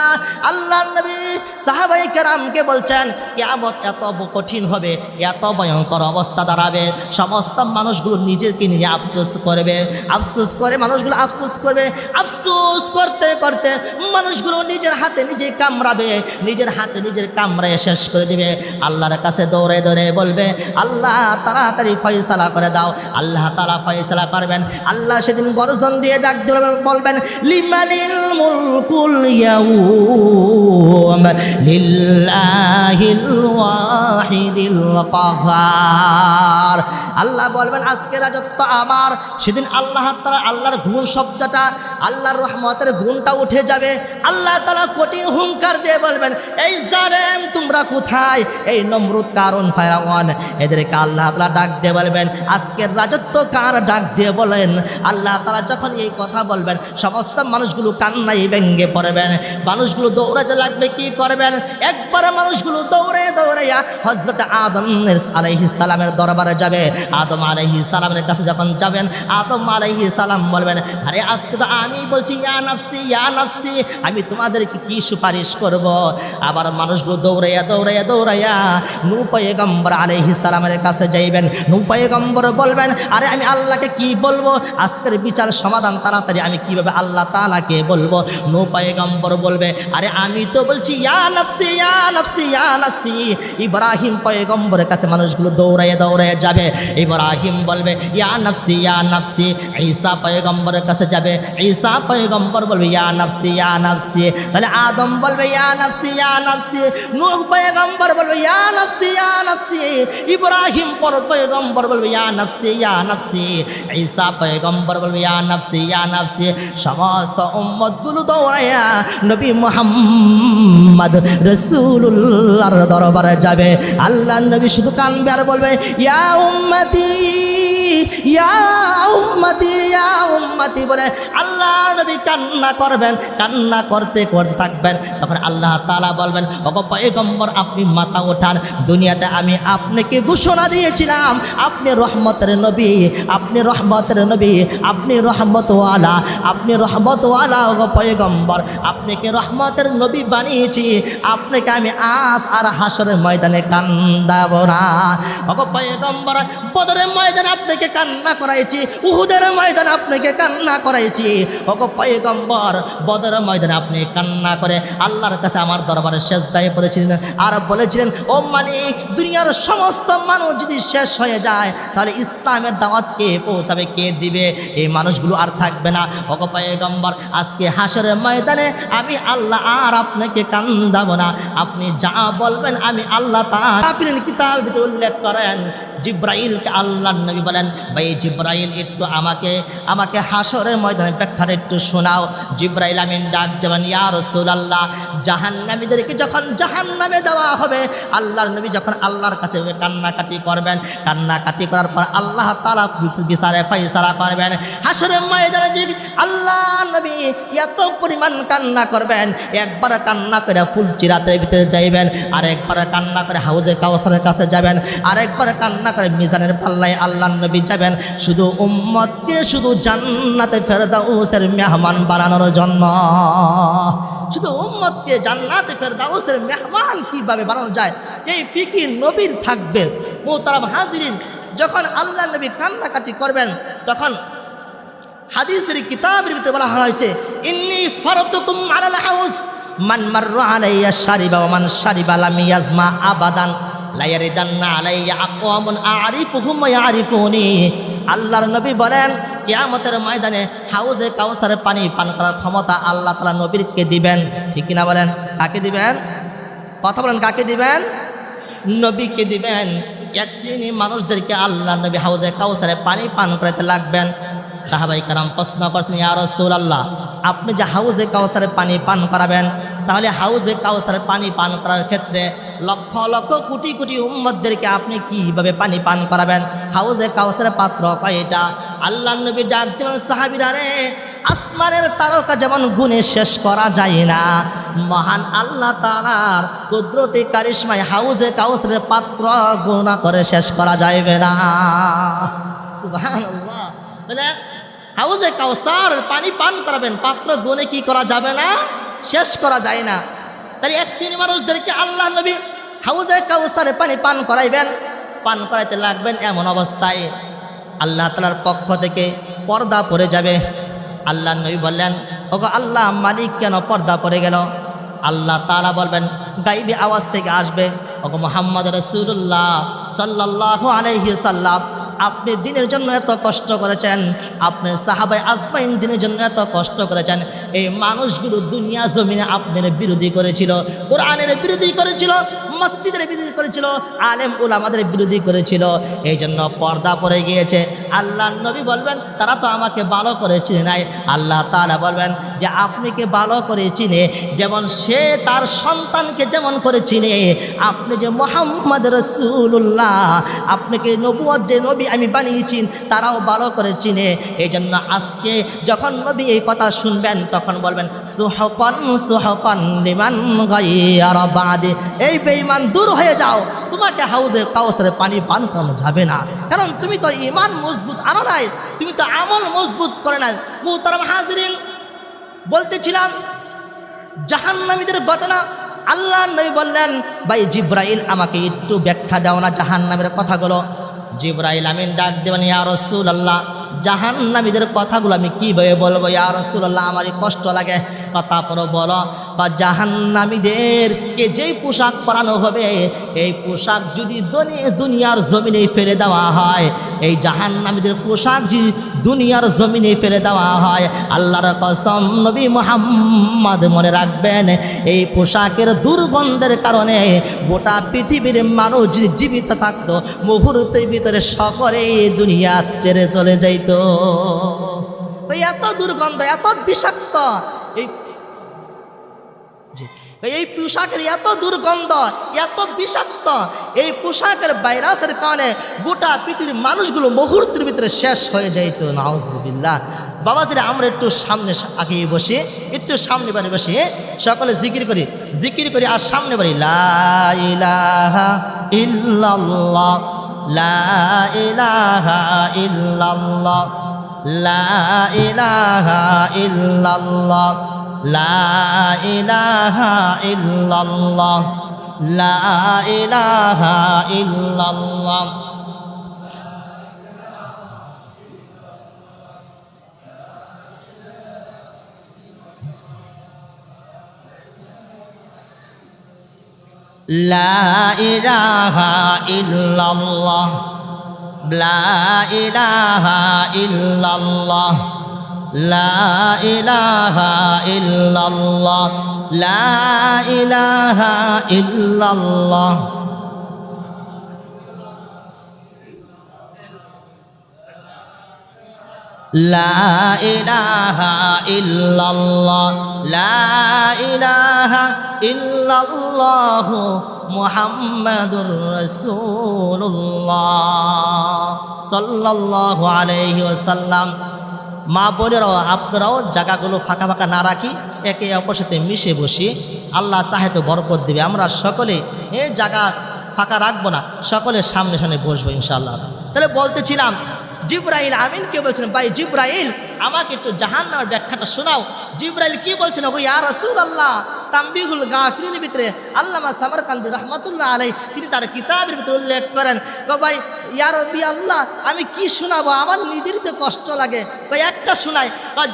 আল্লাহর নবী সাহাবায়ে কেরামকে বলছেন কিয়ামত এত কঠিন হবে, এত ভয়ঙ্কর অবস্থা দাঁড়াবে, সমস্ত মানুষগুলো নিজেকে নিয়ে আফসোস করবে, আফসোস করে মানুষগুলো আফসোস করবে, আফসোস করতে করতে মানুষগুলো নিজের হাতে নিজে কামড়াবে, নিজের হাতে নিজের কামড়ায় শেষ করে দিবে। আল্লাহর কাছে দৌড়ে দৌড়ে বলবে, আল্লাহ তাড়াতাড়ি ফয়সালা করে দাও। আল্লাহ তাআলা ফয়সালা করবেন। আল্লাহ সেদিন গর্জন দিয়ে ডাক দিয়ে বলবেন, লিমানিল মুলকুল ইয়াউম লিল্লাহিল ওয়াহিদিল কাহ্হার। আল্লাহ বলবেন, আজকে রাজত্ব আমার। সেদিন আল্লাহ তাআলা, আল্লাহর গুণ শব্দটা, আল্লাহর রহমতের গুণটা উঠে যাবে। আল্লাহ তাআলা কঠিন হুঙ্কার দিয়ে বলবেন, এই জালেম তোমরা কোথায়? এই নমরুদ কারণ ফেরাউন এদেরকে আল্লাহ তাআলা ডাক দিয়ে বলবেন আজকের রাজত্ব কার, ডাক দিয়ে বলেন আল্লাহ তাআলা যখন এই কথা বলবেন সমস্ত মানুষগুলো কান্নায় ভেঙে পড়বেন, মানুষগুলো দৌড়াতে লাগবে, কি করবেন? একবারে মানুষগুলো দৌড়ে দৌড়াইয়া হযরত আদম আলাইহিস সালামের দরবারে যাবে। আদম আলাইহিস সালামের কাছে যখন যাবেন আদম আলাইহিস সালাম বলবেন আরে আজকে তো আমি বলছি ইয়া নাফসি ইয়া নাফসি, আমি তোমাদেরকে কি সুপারিশ করব? আবার মানুষগুলো দৌড়াইয়া দৌড়াইয়া দৌড়াইয়া নূহ পয়গম্বর আলাইহিস সালামের কাছে যাইবেন। নূহ পয়গম্বর বলবেন আরে আমি আল্লাহকে কি বলবো? আজকের বিচার সমাধান তাড়াতাড়ি আমি কিভাবে আল্লাহ তাআলাকে বলবো? নূহ পয়গম্বর বলবে আরে আমি তো বলছি ইয়া নাফসি ইয়া নাফসি ইয়া নাফসি। ইব্রাহিম পয়গম্বরের কাছে মানুষগুলো দৌড়াইয়া দৌড়াইয়া যাবে। ইব্রাহিম বলবে ইয়া নাফসি ইয়া নাফসি। ঈসা পয়গম্বরের কাছে যাবে, ঈসা পয়গম্বর বলবে ইয়া নাফসি ইয়া নাফসি। তাহলে আদম বলবে ইয়া নাফসি ইয়া নাফসি, নূহ পয়গম্বর বলবে ইয়া নাফসি ইয়া নাফসি, ইব্রাহিম পয়গম্বর বলবে ইয়া নাফসি ইয়া নাফসি, ঈসা পয়গম্বর বলবে ইয়া নাফসি ইয়া নাফসি। সমস্ত উম্মতগুলো দৌড়াইয়া নবী মুহাম্মদ রাসূলুল্লাহর দরবারে যাবে। আল্লাহ নবী শুধু কানবে আর বলবে ইয়া উম্মতি ইয়া উম্মতি ইয়া উম্মতি বলে আল্লাহ নবী কান্না করবেন, কান্না করতে করতে থাকবেন। তখন আল্লাহ তাআলা বলবেন ওগো পয়গম্বর আপনি মাথা ওঠান, দুনিয়াতে আমি আপনাকে ঘোষণা দিয়েছিলাম আপনি রহমতের নবী, আপনি রহমতের নবী, আপনি রহমতওয়ালা, আপনি রহমতওয়ালা। ওগো পয়গম্বর আপনাকে রহমতের নবী বানিয়েছি, আপনাকে আমি আজ আর হাসরের ময়দানে কান্দাবো না। ওগো পয়গম্বর বদরের ময়দানে আপনাকে কান্না করাইছি, উহুদের ময়দানে আপনাকে কান্না করাইছি। ওগো পয়গম্বর বদরের ময়দানে আপনি কান্না করে আল্লাহর কাছে আমার দরবারে সেজদায় পড়েছিলেন আর বলেছিলেন ও মালিক দুনিয়ার সমস্ত মানুষ যদি শেষ হয়ে যায় তাহলে ইসলামের দাওয়াত কে পৌঁছাবে, কে দিবে? এই মানুষগুলো আর থাকবে না। ওগো পয়গম্বর আজকে হাসরের ময়দানে আমি আল্লাহ আর আপনাকে কান্দাবো না, আপনি যা বলবেন আমি আল্লাহ তাআলা কিতাবের ভিতরে উল্লেখ করেন জিব্রাইলকে আল্লাহর নবী বলেন ভাই জিব্রাইল একটু আমাকে হাসরের ময়দানে ব্যাখ্যাটা একটু শোনাও। জিব্রাইল আমিন ডাক দেবেন ইয়া রাসূলুল্লাহ জাহান্নামীদেরকে যখন জাহান্নামে দেওয়া হবে আল্লাহর নবী যখন আল্লাহর কাছে কান্নাকাটি করবেন, কান্নাকাটি করার পর আল্লাহ তাআলা বিচারে ফয়সালা করবেন। হাসরের ময়দানে যে আল্লাহ নবী এত পরিমাণ কান্না করবেন, একবার কান্না করে ফুলচিরাতের ভিতরে যাইবেন, আরেকবার কান্না করে হাউজে কাউসারের কাছে যাবেন, আরেকবার কান্না করে মিজানের পাল্লায় আল্লাহর নবী যাবেন শুধু উম্মতকে শুধু জান্নাতে ফেরদাউসের মেহমান বানানোর জন্য। শুধু উম্মতকে জান্নাতে ফেরদাউসের মেহমান কিভাবে বানানো যায় এই ফিকির নবীর থাকবে। মুহতারাম হাজিরিন, যখন আল্লাহর নবী কান্নাকাটি করবেন তখন হাদিসের কিতাবের ভিতরে বলা হয়েছে ইন্নী ফারতুকুম আলাল হাউজ মান মাররা আলাইয়া শারিবা ওয়া মান শারিবা লাম ইয়াজমা আবাদান লা ইয়ারিদান্না আলাইয়া আকওয়ামুন আরিফুহুম ওয়া ইয়ারিফুনি। আল্লাহর নবী বলেন কিয়ামতের ময়দানে হাউজে কাউসারের পানি পান করার ক্ষমতা আল্লাহ তাআলা নবীকে দিবেন। ঠিক কিনা বলেন? কাকে দিবেন? কথা বলেন, কাকে দিবেন? নবীকে দিবেন। এক শ্রেণী মানুষদেরকে আল্লাহর নবী হাউজে কাউসারে পানি পান করাতে লাগবেন। সাহাবায়ে কেরাম প্রশ্ন করছেন ইয়া রাসূলুল্লাহ আপনি যে হাউজে কাউসারে পানি পান করাবেন তাহলে হাউজে কাউসারে পানি পান করার ক্ষেত্রে লক্ষ লক্ষ কোটি কোটি উম্মতদেরকে আপনি কিভাবে পানি পান করাবেন? হাউজে কাউসারের পাত্র কয়টা? আল্লাহর নবী ডাক দিলেন সাহাবীরা রে আসমানের তারকা যেমন গুণে শেষ করা যায় না, মহান আল্লাহ তাআলার কুদরতে কারিশমায় হাউজে কাউসারের পাত্র গুণা করে শেষ করা যাবে না। সুবহানাল্লাহ। বলে হাউজে কাউসার পানি পান করাবেন, পাত্র গুণে কি করা যাবে না? শেষ করা যায় না। তাই এক শ্রেণী মানুষদেরকে আল্লাহ নবী হাউজে কাউসারে পানি পান করাইবেন, পান করাইতে লাগবেন। এমন অবস্থায় আল্লাহ তাআলার পক্ষ থেকে পর্দা পড়ে যাবে। আল্লাহ নবী বললেন ওগো আল্লাহ মালিক কেন পর্দা পড়ে গেল? আল্লাহ তাআলা বলবেন গায়বী আওয়াজ থেকে আসবে ওগো মুহাম্মদ রাসূলুল্লাহ সাল্লাল্লাহু আলাইহি সাল্লাম আপনি দিনের জন্য এত কষ্ট করেছেন, আপনি সাহাবায়ে আজমাইন দিনের জন্য এত কষ্ট করেছেন, এই মানুষগুলো দুনিয়া জমিনে আপনার বিরোধী করেছিল, কোরআনের বিরোধী করেছিল, মসজিদের বিরোধী করেছিল, আলেম উলামাদের বিরোধী করেছিল, এই জন্য পর্দা পড়ে গিয়েছে। আল্লাহ নবী বলবেন তারা তো আমাকে ভালো করে চিনে নাই। আল্লাহ তাআলা বলবেন যে আপনাকে ভালো করে চিনে, যেমন সে তার সন্তানকে যেমন করে চিনে, আপনি যে মুহাম্মদ রাসূলুল্লাহ, আপনাকে নবুয়ত যে নবী আমি বানিয়েছি তারাও ভালো করে চিনে। এই জন্য আজকে যখন নবী এই কথা শুনবেন তখন বলবেন সুহকান সুহকান লিমান গায়রা বাদে, এই বেঈমান দূর হয়ে যাও, তোমাকে হাউজে কাউসারে পানি পান করানো যাবে না, কারণ তুমি তো ঈমান মজবুত আনো নাই, তুমি তো আমল মজবুত করে নাই। মুহতারাম হাজিরিন, বলতেছিলাম জাহান্নামীদের ঘটনা। আল্লাহ নবী বললেন, ভাই জিব্রাইল আমাকে একটু ব্যাখ্যা দাও না জাহান্নামের কথাগুলো। জিব্রাইল আমিন ডাক দেবেন, ইয়া রাসূলুল্লাহ, জাহান্নামীদের কথাগুলো আমি কীভাবে বলবো ইয়া রাসূলুল্লাহ, আমারই কষ্ট লাগে। কথা পরো বলো, বা জাহান্নামীদেরকে যেই পোশাক পরানো হবে, এই পোশাক যদি দুনিয়ার জমিনে ফেলে দেওয়া হয়, এই জাহান্নামীদের পোশাক যদি দুনিয়ার জমিনে ফেলে দেওয়া হয়, আল্লাহর কসম নবী মুহাম্মদ মনে রাখবেন, এই পোশাকের দুর্গন্ধের কারণে গোটা পৃথিবীর মানুষ যদি জীবিত থাকতো, মুহূর্তের ভিতরে সকলেই দুনিয়া ছেড়ে চলে যাইত। এত দুর্গন্ধ, এত বিষাক্ত এই পোশাকের, এত দুর্গন্ধ, এত বিষাক্ত এই পোশাকের ভাইরাসের কারণে গোটা পৃথিবীর মানুষগুলো মুহূর্তের ভিতরে শেষ হয়ে যাইত। নাউজুবিল্লাহ। বাবাজিরা, আমরা একটু সামনে আগে বসে, একটু সামনে বাড়ি বসে সকলে জিকির করি আর সামনে বাড়ি লা ইলাহা ইল্লাল্লাহ, লা ইলাহা ইল্লাল্লাহ, লা ইলাহা ইল্লাল্লাহ, লা ইলাহা ইল্লাল্লাহ, লা ইলাহা ইল্লাল্লাহ। লা ইলাহা ইল্লাল্লাহ, লা ইলাহা ইল্লাল্লাহ, লা ইলাহা ইল্লাল্লাহ, লা ইলাহা ইল্লাল্লাহ। লা ইলাহা ইল্লাল্লাহ, লা ইলাহা ইল্লাল্লাহ মুহাম্মাদুর রাসূলুল্লাহ সাল্লাল্লাহু আলাইহি ওয়াসাল্লাম। মা বোনেরাও, আপনারাও জায়গাগুলো ফাঁকা ফাঁকা না রাখি, একে অপরের সাথে মিশে বসি, আল্লাহ চাহে তো বরকত দেবে। আমরা সকলে এই জায়গা ফাঁকা রাখবো না, সকলে সামনে সামনে বসবো ইনশাআল্লাহ। তাহলে বলতেছিলাম, জিব্রাইল আমিনকে বলছেন, ভাই জিব্রাইল আমাকে একটু জাহান্নামের ব্যাখ্যাটা শোনাও। জিব্রাইল কি বলছেন, ও ইয়া রাসূলুল্লাহ, তানবীহুল গাফিলিনের ভিতরে আল্লামা সামারকান্দি রাহমাতুল্লাহ আলাইহি তিনি তার কিতাবের ভিতরে উল্লেখ করেন, ভাই ইয়া রাব্বি আল্লাহ, আমি কি শোনাবো, আমার নিজেরই তো কষ্ট লাগে। ভাই একটা শোনাই,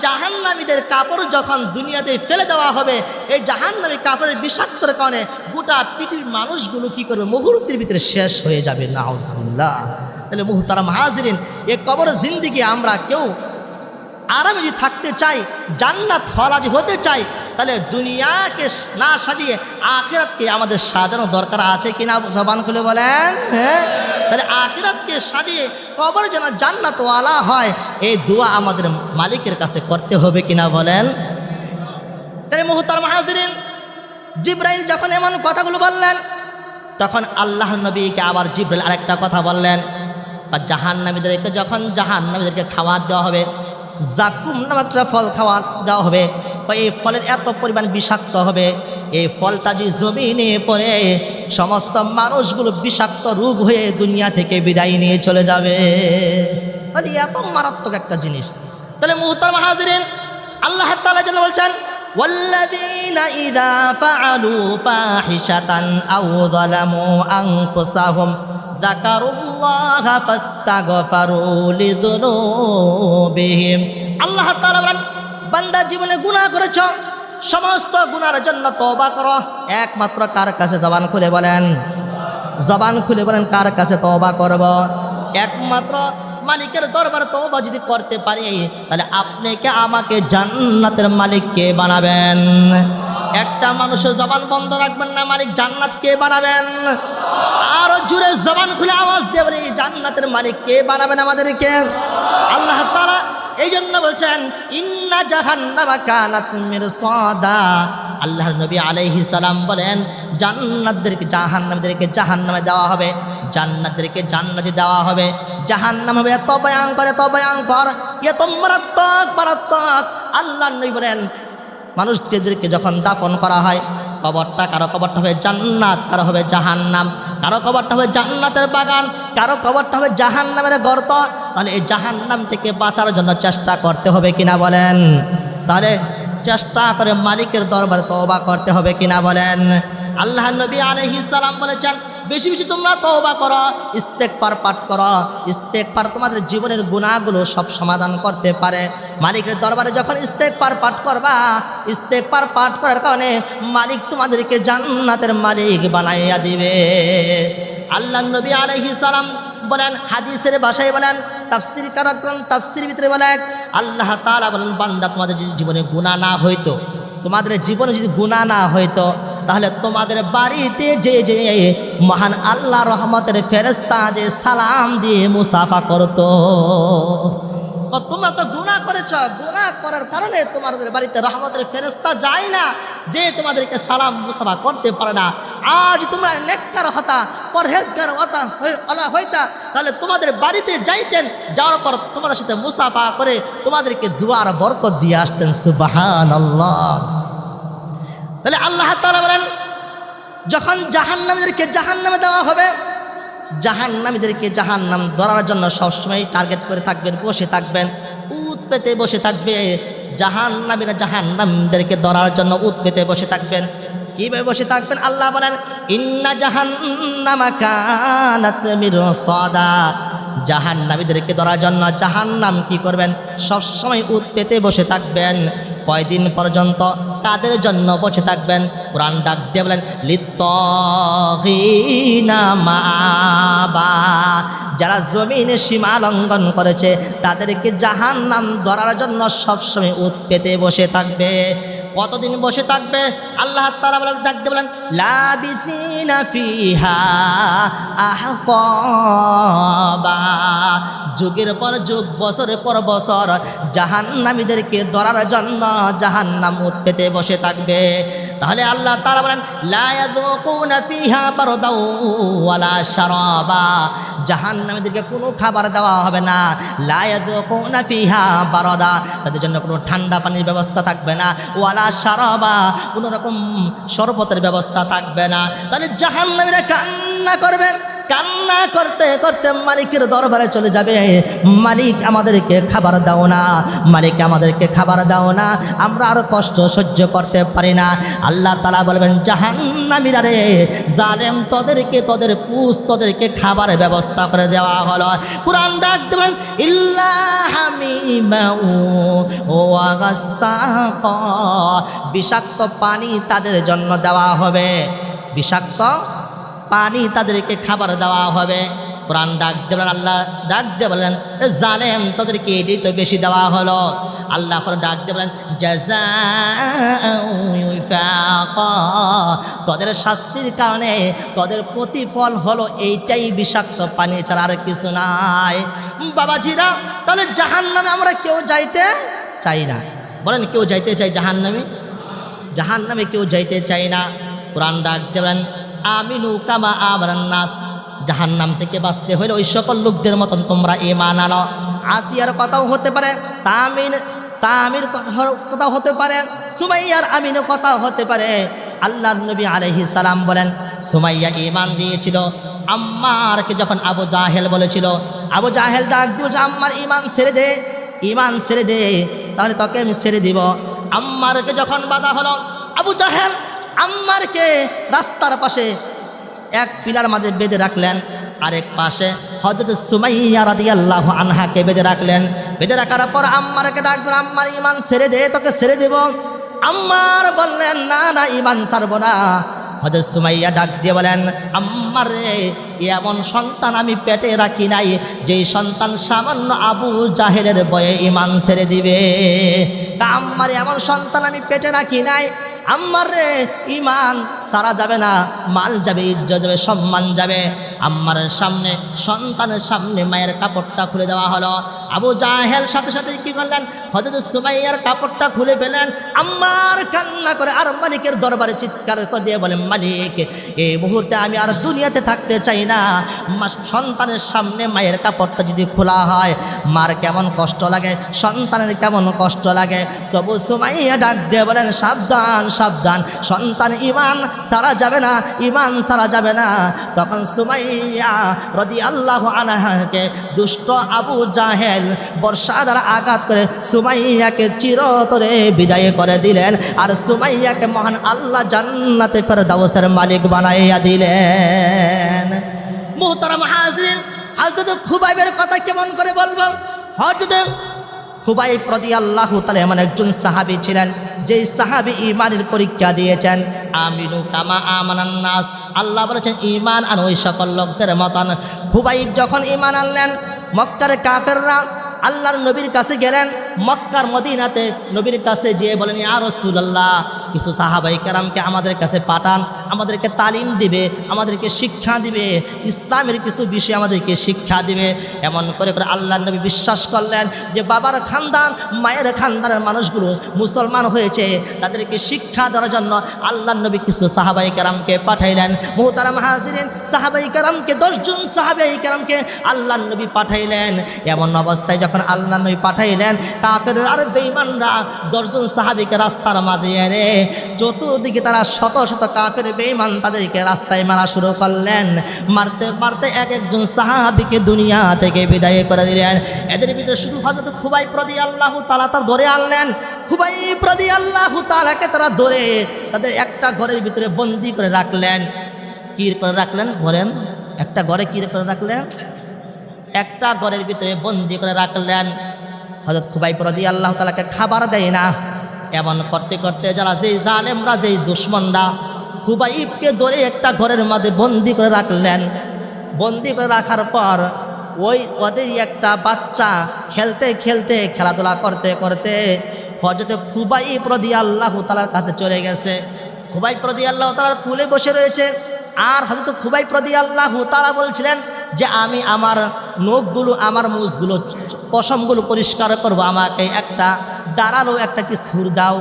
জাহান্নামীদের কাপড় যখন দুনিয়াতে ফেলে দেওয়া হবে, এই জাহান্নামী কাপড়ের বিষাক্তর কারণে গোটা পৃথিবীর মানুষগুলো কি করবে, মুহূর্তের ভিতরে শেষ হয়ে যাবে। নাউজুবিল্লাহ। তাহলে মুহতারাম হাজিরিন, এই কবর জিন্দেগি আমরা কেউ আরামে যদি থাকতে চাই, জান্নাত ফলাজি হতে চাই, তাহলে দুনিয়াকে না সাজিয়ে আখিরাতকে আমাদের সাজানো দরকার আছে কিনা? জবান খুলে বলেন। হ্যাঁ, তাহলে আখিরাতকে সাজিয়ে কবর যেন জান্নাতওয়ালা হয়, এই দোয়া আমাদের মালিকের কাছে করতে হবে কিনা বলেন। তাহলে মুহতারাম হাজিরিন, জিব্রাইল যখন এমন কথাগুলো বললেন, তখন আল্লাহ নবীকে আবার জিব্রাইল আরেকটা কথা বললেন, বা জাহান্নামীদেরকে যখন জাহান্নামীদেরকে খাবার দেওয়া হবে, জাকুম নামক একটা ফল খাওয়ার দেওয়া হবে, এই ফলের এত পরিমাণ বিষাক্ত হবে, এই ফলটা যদি জমিনে পড়ে সমস্ত মানুষগুলো বিষাক্ত রোগ হয়ে দুনিয়া থেকে বিদায় নিয়ে চলে যাবে। মানে এত মারাত্মক একটা জিনিস। তাহলে মুহতারাম হাজিরিন, আল্লাহ তাআলা যেন বলছেন, ওয়াল্লাযীনা ইযা ফাআলু ফাহিশাতান আও যালামু আনফুসাহুম যাকারুল্লাহা ফাস্তাগফারু লিযুনুবিহিম। আল্লাহ তাআলা বলেন, বান্দা জীবনে গুনাহ করেছ, সমস্ত গুনার জন্য তওবা করো, একমাত্র কার কাছে? জবান খুলে বলেন, জবান খুলে বলেন, কার কাছে তওবা করব? একমাত্র মালিকের দরবারে তওবা যদি করতে পারি, তাহলে আপনাকে আমাকে জান্নাতের মালিক কে বানাবেন? একটা মানুষের জবান বন্ধ রাখবেন না, মালিক জান্নাত কে বানাবেন? আরো জোরে জবান খুলে আওয়াজ দেবেন, এই জান্নাতের মালিক কে বানাবেন আমাদেরকে? আল্লাহ তাআলা এই জন্য বলছেন ইন্না জাহান্নামা কানাত মিরসাদা। আল্লাহর নবী আলাইহিস সালাম বলেন জান্নাতদেরকে জাহান্নামীদেরকে জাহান্নামে দেওয়া হবে, জান্নাতদেরকে জান্নাতে দেওয়া হবে। জাহান্নাম হবে এত ভয়ঙ্কর, এত ভয়ঙ্কর, এত মারাত্মক মারাত্মক। আল্লাহর নবী বলেন মানুষদেরকে যখন দাফন করা হয় কবরটা, কারো কবরটা হবে জান্নাত, কারো হবে জাহান্নাম, কারো কবরটা হবে জান্নাতের বাগান, কারো কবরটা হবে জাহান্নামের গর্ত। তাহলে এই জাহান্নাম থেকে বাঁচার জন্য চেষ্টা করতে হবে কিনা বলেন? তাহলে চেষ্টা করে মালিকের দরবারে তওবা করতে হবে কিনা বলেন? আল্লাহ নবী আলাইহিস সালাম বলেছেন বেশি বেশি তোমরা তওবা করো, ইস্তেগফার পাঠ করো। ইস্তেগফার তোমাদের জীবনের গুনাহগুলো সব সমাধান করতে পারে। মালিকের দরবারে যখন ইস্তেগফার পাঠ করবা, ইস্তেগফার পাঠ করার কারণে মালিক তোমাদেরকে জান্নাতের মালিক বানাইয়া দিবে। আল্লাহ নবী আলাইহিস সালাম বলেন, হাদিসের ভাষায় বলেন, তাফসীর কারণ তাফসীর ভিতরে বলেন আল্লাহ তাআলা বলেন বান্দা তোমাদের যদি জীবনে গুনাহ না হইতো, তোমাদের জীবনে যদি গুনাহ না হইতো তাহলে তোমাদের বাড়িতে যে যে মহান আল্লাহ রহমতের ফেরেশতা যে সালাম দিয়ে মুসাফা করতো। তোমরা তো গুনাহ করেছ, গুনাহ করার কারণে তোমাদের বাড়িতে রহমতের ফেরেশতা যায় না, যে তোমাদেরকে সালাম মুসাফা করতে পারে না। আজ তোমরা নেককার হতা, পরহেজগার হইতা, তাহলে তোমাদের বাড়িতে যাইতেন, যাওয়ার পর তোমাদের সাথে মুসাফা করে তোমাদেরকে দুয়ার বরকত দিয়ে আসতেন। সুবহানাল্লাহ। তাহলে আল্লাহ তাআলা বলেন যখন জাহান্নামীদেরকে জাহান্নামে দেওয়া হবে, জাহান্নামীদেরকে জাহান্নাম ধরার জন্য সবসময় টার্গেট করে থাকবেন, বসে থাকবেন, উত পেতে বসে থাকবে। জাহান্নামীরা জাহান্নামীদেরকে ধরার জন্য উত পেতে বসে থাকবেন। কিভাবে বসে থাকবেন? আল্লাহ বলেন ইন্না জাহান্নামা কানাত মিরসাদা। জাহান্নামীদেরকে ধরার জন্য জাহান্নাম কি করবেন? সবসময় উত পেতে বসে থাকবেন। কয়দিন পর্যন্ত কাদের জন্য বসে থাকবেন? কোরআন ডাক দিয়ে বলেন লিত্তাগিনা মাআবা। যারা জমিনে সীমা লঙ্ঘন করেছে তাদেরকে জাহান্নাম ধরার জন্য সবসময় উত পেতে বসে থাকবে। কতদিন বসে থাকবে? আল্লাহ তাআলা বলেন, ডাক দিয়ে বলেন লাবিসিনা ফিহা আহকাবা। যুগের পর যুগ, বছরের পর বছর জাহান্নামীদেরকে ধরার জন্য জাহান্নাম উত পেতে বসে থাকবে। তাহলে আল্লাহ তাআলা বলেন লা ইয়াযুকুনা ফিহা বারদাও ওয়ালা শারাবা। জাহান্নামীদেরকে কোনো খাবার দেওয়া হবে না। লা ইয়াযুকুনা ফিহা বারদা, তাদের জন্য কোনো ঠান্ডা পানির ব্যবস্থা থাকবে না। ওয়ালা শারাবা, কোনো রকম শরবতের ব্যবস্থা থাকবে না। তাহলে জাহান্নামীরা কান্না করবেন, কান্না করতে করতে মালিকের দরবারে চলে যাবে, মালিক আমাদেরকে খাবার দাও না, মালিক আমাদেরকে খাবার দাও না, আমরা আরো কষ্ট সহ্য করতে পারি না। আল্লাহ তাআলা বলবেন জাহান্নামীরা রে জালেম, তোদেরকে তোদের পুষ তোদেরকে খাবারের ব্যবস্থা করে দেওয়া হলো। কুরআন ডাক দেবেন ইল্লা হামিমা ওয়া গাসসাকা। বিষাক্ত পানি তাদের জন্য দেওয়া হবে, বিষাক্ত পানি তাদেরকে খাবার দেওয়া হবে। কোরআন ডাক দেবেন, আল্লাহ ডাক দিয়ে বলেন জালেম, তোদেরকে এটাই তো বেশি দেওয়া হলো। আল্লাহ পরে ডাক দিয়ে বলেন জাযাউ উইফাকা। তোদের শাস্তির কারণে তোদের প্রতিফল হলো এইটাই, বিষাক্ত পানি ছাড়া আর কিছু নাই। বাবাজিরা, তাহলে জাহান্নামে আমরা কেউ যাইতে চাই না। বলেন কেউ যাইতে চাই জাহান্নামে? জাহান্নামে কেউ যাইতে চাই না। কোরআন ডাক দেবেন আমিনু কামা আমারান নাস। জাহান্নাম থেকে বাঁচতে হলে ওই সকল লোকদের মতন তোমরা ঈমান আনো। আসিয়ার কথাও হতে পারে, তামির কথাও হতে পারে, সুমাইয়ার আমিনের কথাও হতে পারে। আল্লাহর নবী আলাইহিস সালাম বলেন সুমাইয়া ঈমান দিয়েছিল। আম্মারকে যখন আবু জাহেল বলেছিল, আবু জাহেল ডাক দিয়েছে আম্মার ঈমান ছেড়ে দে, ঈমান ছেড়ে দে, তাহলে তোকে আমি ছেড়ে দিব। আম্মারকে যখন বাধা হলো, আবু জাহেল আম্মারকে রাস্তার পাশে এক পিলার মাঝে বেঁধে রাখলেন, আরেক পাশে হযরত সুমাইয়া রাদিয়াল্লাহু আনহাকে বেঁধে রাখলেন। বেঁধে রাখার পর আম্মারকে ডাক দিলেন, আম্মার ঈমান ছেড়ে দে, তোকে ছেড়ে দেব। আম্মার বললেন না না, ঈমান ছাড়বো না। হযরত সুমাইয়া ডাক দিয়ে বলেন আম্মার রে, এমন সন্তান আমি পেটে রাখি নাই যেই সন্তান সামান্য আবু জাহেলের বয়ে ঈমান ছেড়ে দিবে। তা আম্মার এমন সন্তান আমি পেটে রাখি নাই আম্মার রে ইমান সারা যাবে না, মাল যাবে, ইজ্জত যাবে, সম্মান যাবে। আম্মারের সামনে, সন্তানের সামনে মায়ের কাপড়টা খুলে দেওয়া হলো। আবু জাহেল সাথে সাথে কি করলেন, হযরত সুমাইয়ার কাপড়টা খুলে ফেলেন। আম্মার কান্না করে আর মালিকের দরবারে চিৎকার করে দিয়ে বলেন, মালিক এই মুহূর্তে আমি আর দুনিয়াতে থাকতে চাই না। সন্তানের সামনে মায়ের কাপড়টা যদি খোলা হয়, মার কেমন কষ্ট লাগে, সন্তানের কেমন কষ্ট লাগে। তবু সুমাইয়া ডাক দিয়ে বলেন, সাবধান সাবধান, সন্তান ইমান সারা যাবে না, ইমান সারা যাবে না। তখন সুমাইয়া রাদিয়াল্লাহু আনহাকে দুষ্ট আবু জাহেল বর্ষা দ্বারা আঘাত করে সুমাইয়াকে চিরতরে বিদায় করে দিলেন। আর সুমাইয়াকে মহান আল্লাহ জান্নাতে ফেরদাউসের মালিক বানাইয়া দিলেন। মুহতারাম হাজিরিন, হযরত খুবাইবের কথা কেমন করে বলবো। হযরত খুবাইব রাদিয়াল্লাহু তাআলা এমন একজন সাহাবী ছিলেন, যেই সাহাবী ঈমানের পরীক্ষা দিয়েছেন। আমিনু কামা আমানান নাস, আল্লাহ বলেছেন ঈমান আর ওই সকল লোকদের মতন। খুবাইব যখন ঈমান আনলেন, মক্কার কাফেররা আল্লাহর নবীর কাছে গেলেন। মক্কার মদিনাতে নবীর কাছে যেয়ে বলেন, ইয়া রাসূলুল্লাহ, কিছু সাহাবায়ে কেরামকে আমাদের কাছে পাঠান, আমাদেরকে তালিম দিবে, আমাদেরকে শিক্ষা দিবে, ইসলামের কিছু বিষয় আমাদেরকে শিক্ষা দিবে। এমন করে করে আল্লাহর নবী বিশ্বাস করলেন যে বাবার খানদান, মায়ের খানদানের মানুষগুলো মুসলমান হয়েছে, তাদেরকে শিক্ষা দেওয়ার জন্য আল্লাহর নবী কিছু সাহাবায়ে কেরামকে পাঠাইলেন। মুহতারাম হাজিরিন, সাহাবায়ে কেরামকে 10 জন সাহাবায়ে কেরামকে আল্লাহর নবী পাঠাইলেন। এমন অবস্থায় যখন আল্লাহর নবী পাঠাইলেন, কাফের আর বেঈমানরা 10 জন সাহাবীকে রাস্তার মাঝে এনে চতুর্দিকে তারা শত শত কাফের বেঈমান তাদেরকে রাস্তায় মারা শুরু করলেন। মারতে মারতে এক একজন সাহাবীকে দুনিয়া থেকে বিদায় করে দিলেন। এদের ভিতরে শুধু হযরত খুবাইব রাদিয়াল্লাহু তাআলা তার ধরে আনলেন। খুবাইব রাদিয়াল্লাহু তাআলাকে তারা ধরে তাদের একটা ঘরের ভিতরে বন্দি করে রাখলেন। কি করে রাখলেন বলেন? একটা ঘরে কি করে রাখলেন? একটা ঘরের ভিতরে বন্দি করে রাখলেন। হযরত খুবাইব রাদিয়াল্লাহু তাআলাকে খাবার দেয় না। এমন করতে করতে যারা যেই জালেমরা, যেই দুশমনরা খুবাইবকে ধরে একটা ঘরের মধ্যে বন্দি করে রাখলেন। বন্দি করে রাখার পর ওদেরই একটা বাচ্চা খেলতে খেলতে, খেলাধুলা করতে করতে হযরত খুবাইব রাদিয়াল্লাহু তাআলার কাছে চলে গেছে। খুবাইব রাদিয়াল্লাহু তাআলার কোলে বসে রয়েছে। আর হযরত খুবাইব রাদিয়াল্লাহু তাআলা বলছিলেন যে আমি আমার নখগুলো, আমার মুছগুলো, পশমগুলো পরিষ্কার করব, আমাকে একটা দাঁড়ালো একটা কি খুর দাও।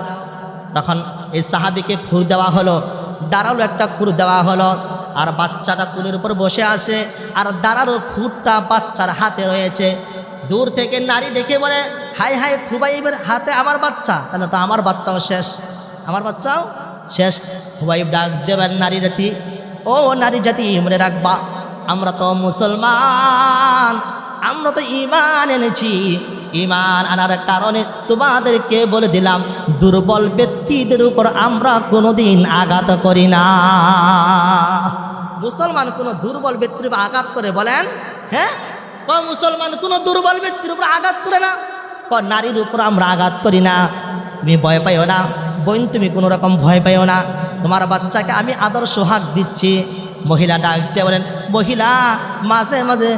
তখন এই সাহাবীকে খুর দেওয়া হলো, দাঁড়ালো একটা খুর দেওয়া হলো। আর বাচ্চাটা কুলের উপর বসে আছে, আর দাঁড়ালো খুরটা বাচ্চার হাতে রয়েছে। দূর থেকে নারী দেখে বলে, হাই হাই, খুবাইবের হাতে আমার বাচ্চা, তাহলে তো আমার বাচ্চাও শেষ, আমার বাচ্চাও শেষ। খুবাইব ডাক দেবেন, নারী জাতি, ও নারী জাতি, মনে রাখবা আমরা তো মুসলমান, আমরা তো ঈমান এনেছি। ঈমান আনার কারণে তোমাদেরকে বলে দিলাম, দুর্বল ব্যক্তিদের উপর আমরা কোনোদিন আঘাত করি না। মুসলমান কোনো দুর্বল ব্যক্তির উপর আঘাত করে বলেন? হ্যাঁ, মুসলমান কোনো দুর্বল ব্যক্তির উপর আঘাত করে না। নারীর উপর আমরা আঘাত করি না। তুমি ভয় পাইও না বোন, তুমি কোনো রকম ভয় পাইও না। তোমার বাচ্চাকে আমি আদর সোহাগ দিচ্ছি। মহিলা ডাকতে বলেন, মহিলা মাঝে মাঝে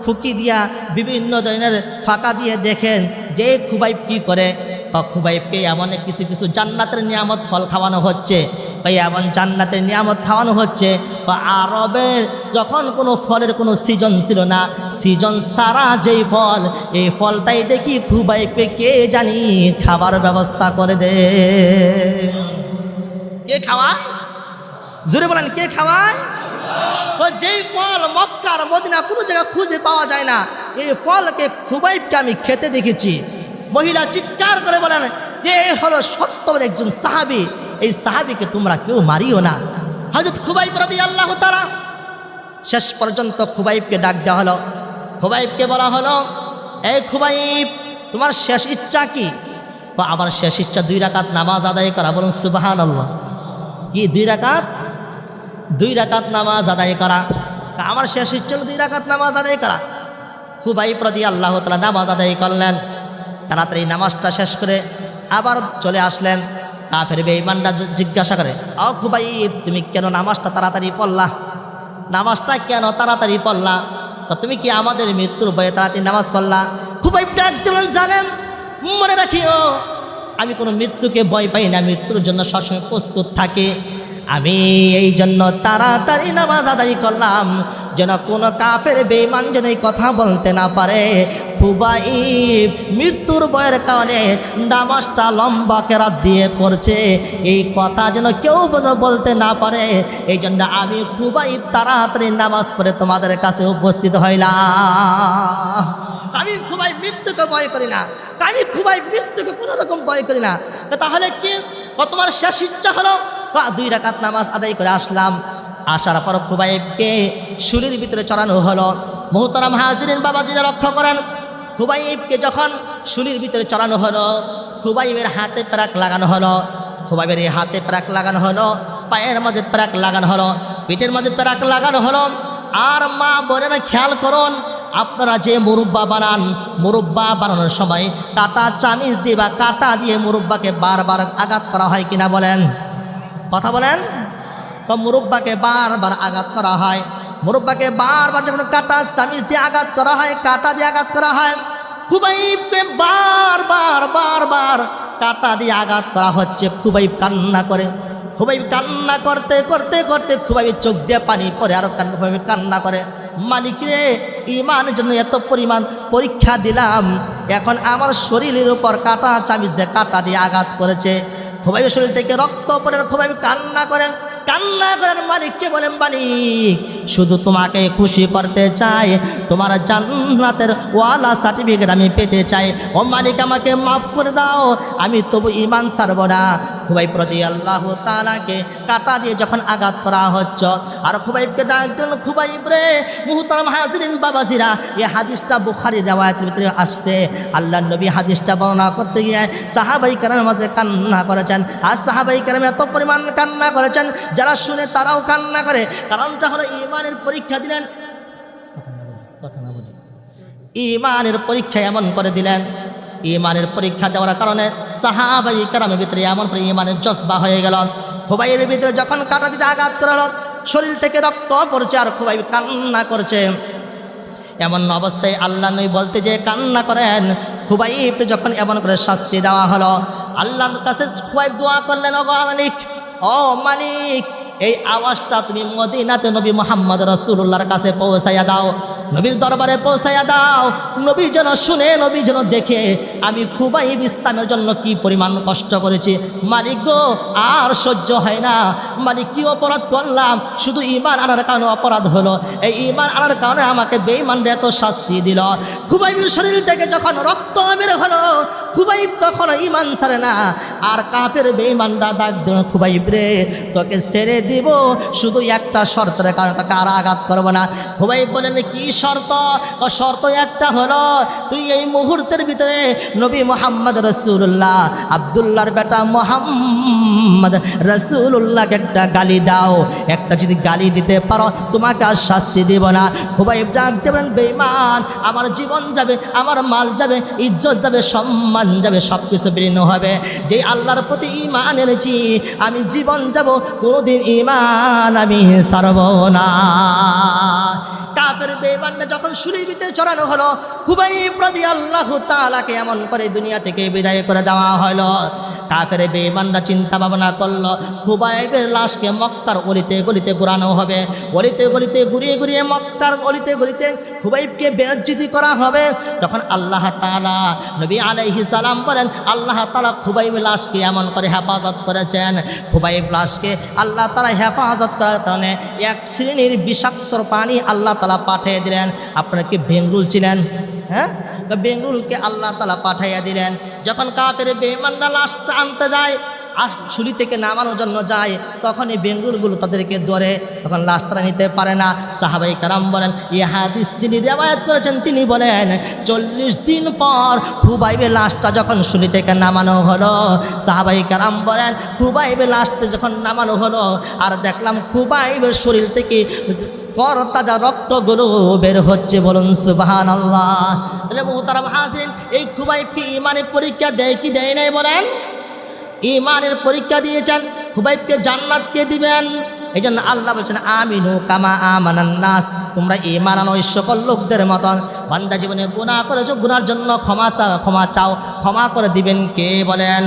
ফুকি দিয়া বিভিন্ন ধরনের ফাঁকা দিয়ে দেখেন যে খুবাইব কি করে। খুবাইবকে এমন কিছু কিছু জান্নাতের নিয়ামত ফল খাওয়ানো হচ্ছে, এমন জান্নাতের নিয়ামত খাওয়ানো হচ্ছে। আরবের যখন কোনো ফলের কোনো সিজন ছিল না, সিজন সারা যেই ফল, এই ফলটাই দেখি খুবাইবকে কে জানি খাবার ব্যবস্থা করে দে। কে খাওয়ায়? জোরে বলেন, কে খাওয়ায়? তো যেই ফল মক্কার মদিনা কোনো জায়গায় খুঁজে পাওয়া যায় না, এই ফলকে খুবাইবকে আমি খেতে দেখেছি। মহিলা চিৎকার করে বলেন যে এ হলো সত্যবাদী একজন সাহাবী, এই সাহাবীকে তোমরা কেউ মারিও না। হযরত খুবাইব রাদিয়াল্লাহু তাআলা, শেষ পর্যন্ত খুবাইবকে ডাক দেওয়া হলো। খুবাইবকে বলা হলো, এই খুবাইব, তোমার শেষ ইচ্ছা কি? আমার শেষ ইচ্ছা 2 রাকাত নামাজ আদায় করা। বলুন সুবহানাল্লাহ। কি 2 রাকাত? 2 রাকাত নামাজ আদায় করা। আমার শেষ ইচ্ছা হলো 2 রাকাত নামাজ আদায় করা। খুবাইব রাদিয়াল্লাহু তাআলা নামাজ আদায় করলেন। তাড়াতাড়ি নামাজটা শেষ করে আবার চলে আসলেন। কাফের বেঈমানরা জিজ্ঞাসা করে, ও খুবাইব, তুমি কেন নামাজটা তাড়াতাড়ি পড়লা? নামাজটা কেন তাড়াতাড়ি পড়লা? তো তুমি কি আমাদের মৃত্যুর ভয়ে তাড়াতাড়ি নামাজ পড়লা? খুবাইব ডাক দিলেন, জানেন, মনে রাখিও আমি কোনো মৃত্যুকে ভয় পাই না, মৃত্যুর জন্য সবসময় প্রস্তুত থাকি। আমি এই জন্য তাড়াতাড়ি নামাজ আদায় করলাম যেন কোনো কাফের বেঈমান যেন এই কথা বলতে না পারে খুবাইব মৃত্যুর ভয়ের কারণে নামাজটা লম্বা কেরাত দিয়ে পড়ছে, এই কথা যেন কেউ বলতে না পারে। এই জন্য আমি খুবাইব তাড়াতাড়ি নামাজ পড়ে তোমাদের কাছে উপস্থিত হইলাম। আমি খুবাইব মৃত্যুকে ভয় করি না, আমি খুবাইব মৃত্যুকে কোনো রকম ভয় করি না। তাহলে কি তোমার শেষ ইচ্ছা হলো 2 রাকাত নামাজ আদায় করে আসলাম। আসার পর খুবাইবকে শুলির ভিতরে চড়ানো হলো। মুহতারাম হাজিরিন বাবাজিরা লক্ষ্য করেন, খুবাইবকে যখন শুলির ভিতরে চড়ানো হলো, খুবাইবের হাতে প্যারাক লাগানো হলো, খুবাইবের হাতে প্যারাক লাগানো হলো, পায়ের মাঝে প্যারাক লাগানো হলো, পিঠের মাঝে প্যারাক লাগানো হলো। আর মা বোনেরা খেয়াল করুন, আপনারা যে মুরব্বা বানান, মুরব্বা বানানোর সময় কাটা চামিচ দিয়ে বা কাটা দিয়ে মুরব্বাকে বারবার আঘাত করা হয় কিনা বলেন, কথা বলেন তো? মুরব্বাকে বারবার আঘাত করা হয়, মুরব্বাকে বারবার যখন কাটা চামিচ দিয়ে আঘাত করা হয়, কাটা দিয়ে আঘাত করা হয়। খুবাইবকে বারবার বারবার কাটা দিয়ে আঘাত করা হচ্ছে। খুবাইব কান্না করে, খুবাইব কান্না করতে করতে করতে খুবাইবের চোখ দিয়ে পানি পড়ে, আরো কান্না করে, মালিক রে, ইমানের জন্য এত পরিমাণ পরীক্ষা দিলাম, এখন আমার শরীরের উপর কাটা চামিচ দিয়ে কাটা দিয়ে আঘাত করেছে। খুবাইবের শরীর থেকে রক্ত পড়ে, খুবাইব কান্না করেন, কান্না করেন মালিককে বলেন, মালিক শুধু তোমাকে খুশি করতে চাই, তোমার জান্নাতের ওয়ালা সার্টিফিকেট আমি পেতে চাই, ও মালিক আমাকে মাফ করে দাও, আমি তবু ইমান ছাড়ব না। খুবাইব রাদিয়াল্লাহু তাআলাকে কাটা দিয়ে যখন আঘাত করা হচ্ছে, আর খুবাইবকে ডাক দিলেন, খুবাইব রে। মুহতারাম হাজিরিন বাবাজিরা, এই হাদিসটা বুখারীর riwayতের ভিতরে আসছে। আল্লাহর নবী হাদিসটা বর্ণনা করতে গিয়ে সাহাবায়ে কেরামের মাঝে কান্না করেছেন। আর সাহাবায়ে কেরাম এত পরিমাণ কান্না করেছেন, যারা শুনে তারাও কান্না করে। কারণটা হলো ইমানের পরীক্ষা দিলেন, ইমানের পরীক্ষা এমন করে দিলেন, ইমানের পরীক্ষা দেওয়ার কারণে সাহাবায়ে কেরামের ভিতরে এমন করে ইমানের জজবা হয়ে গেল। খুবাইবের ভিতরে যখন কাটা দিতে আঘাত করা হলো, শরীর থেকে রক্ত পড়ছে আর খুবাইব কান্না করছে। এমন অবস্থায় আল্লাহ নবী বলতে যে কান্না করেন, খুবাইব যখন এমন করে শাস্তি দেওয়া হলো, আল্লাহর কাছে খুবাইব দোয়া করলেন, ও মালিক, ও মালিক, এই আওয়াজটা তুমি মদিনাতে নবী মুহাম্মদ রাসূলুল্লাহর কাছে পৌঁছাইয়া দাও, নবীর দরবারে পৌঁছাইয়া দাও, নবী যেন শুনে, নবী যেন দেখে আমি খুবাইব ইসলামের জন্য কি পরিমাণ কষ্ট করেছি। মালিক গো, আর সহ্য হয় না, মালিক কি অপরাধ করলাম, শুধু ঈমান আনার কারণে অপরাধ হলো, এই ঈমান আনার কারণে আমাকে বেঈমানদের এত শাস্তি দিল। খুবাইবের শরীর থেকে যখন রক্ত বের হলো, খুবাইব তখন ঈমান ছাড়ে না, আর কাফের বেঈমানরা ডাক দিল, খুবাইব রে, তোকে ছেড়ে দিব, শুধু একটা শর্তের কারণে তোকে আর আঘাত করবো না। খুবাইব বলেন, কি শর্ত? ও শর্ত একটা হলো, তুই এই মুহূর্তের ভিতরে নবী মুহাম্মদ রাসূলুল্লাহ আব্দুল্লাহর বেটা মুহাম্মদ রাসূলুল্লাহকে একটা গালি দাও, একটা যদি গালি দিতে পারো তোমাকে আর শাস্তি দেব না। খুবাইব ডাক দেবেন, বেঈমান, আমার জীবন যাবে, আমার মাল যাবে, ইজ্জত যাবে, সম্মান যাবে, সব কিছু বিলীন হবে। যে আল্লাহর প্রতি ঈমান এনেছি, আমি জীবন যাব, কোনোদিন ঈমান আমি ছাড়ব না। কাফের বেঈমানরা যখন শুলির ভিতরে চড়ানো হলো, খুবাইব রাদিয়াল্লাহু তাআলাকে এমন করে দুনিয়া থেকে বিদায় করে দেওয়া হলো। কাফের বেঈমানরা চিন্তা ভাবনা করলো, খুবাইবের লাশকে মক্কার গলিতে গলিতে ঘোরানো হবে, গলিতে গলিতে ঘুরিয়ে ঘুরিয়ে মক্কার গলিতে গলিতে খুবাইবকে বেইজ্জতি করা হবে। তখন আল্লাহ তাআলা, নবী আলাইহিস সালাম বলেন, আল্লাহ তাআলা খুবাইবের লাশকে এমন করে হেফাজত করেছেন, খুবাইব লাশকে আল্লাহ তাআলা হেফাজত করার কারণে এক শ্রেণীর বিষাক্ত পানি আল্লাহ তাআলা পাঠিয়ে দিলেন। আপনারা কি বেঙ্গুল ছিলেন? হ্যাঁ, বেঙ্গুলকে আল্লাহ তাআলা পাঠাইয়া দিলেন। যখন কাফের বেঈমানরা লাশটা আনতে যায়, আর ছুরি থেকে নামানোর জন্য যায়, তখন এই বেঙ্গুলগুলো তাদেরকে ধরে, তখন লাশ তারা নিতে পারে না। সাহাবায়ে কেরাম বলেন, এই হাদিস যিনি রিওয়ায়াত করেছেন তিনি বলেন, 40 দিন পর খুবাইবের লাশটা যখন ছুরি থেকে নামানো হলো, সাহাবায়ে কেরাম বলেন, খুবাইবের লাশটা যখন নামানো হলো, আর দেখলাম খুবাইবের শরীর থেকে তাজা রক্তগুলো বের হচ্ছে, বলুন সুবহানাল্লাহ। তাহলে মুহতারাম হাজিরিন, এই খুবাইব কি ঈমানের পরীক্ষা দেয় কি দেয় নাই বলেন? ঈমানের পরীক্ষা দিয়েছেন। খুবাইবকে জান্নাত কে দিবেন? এই জন্য আল্লাহ বলছেন, আমিনু কামা আমানান নাস, তোমরা ঈমান আনো সকল লোকদের মতন। বান্দা জীবনে গুনাহ করেছো, গুনার জন্য ক্ষমা চাও, ক্ষমা করে দিবেন কে বলেন?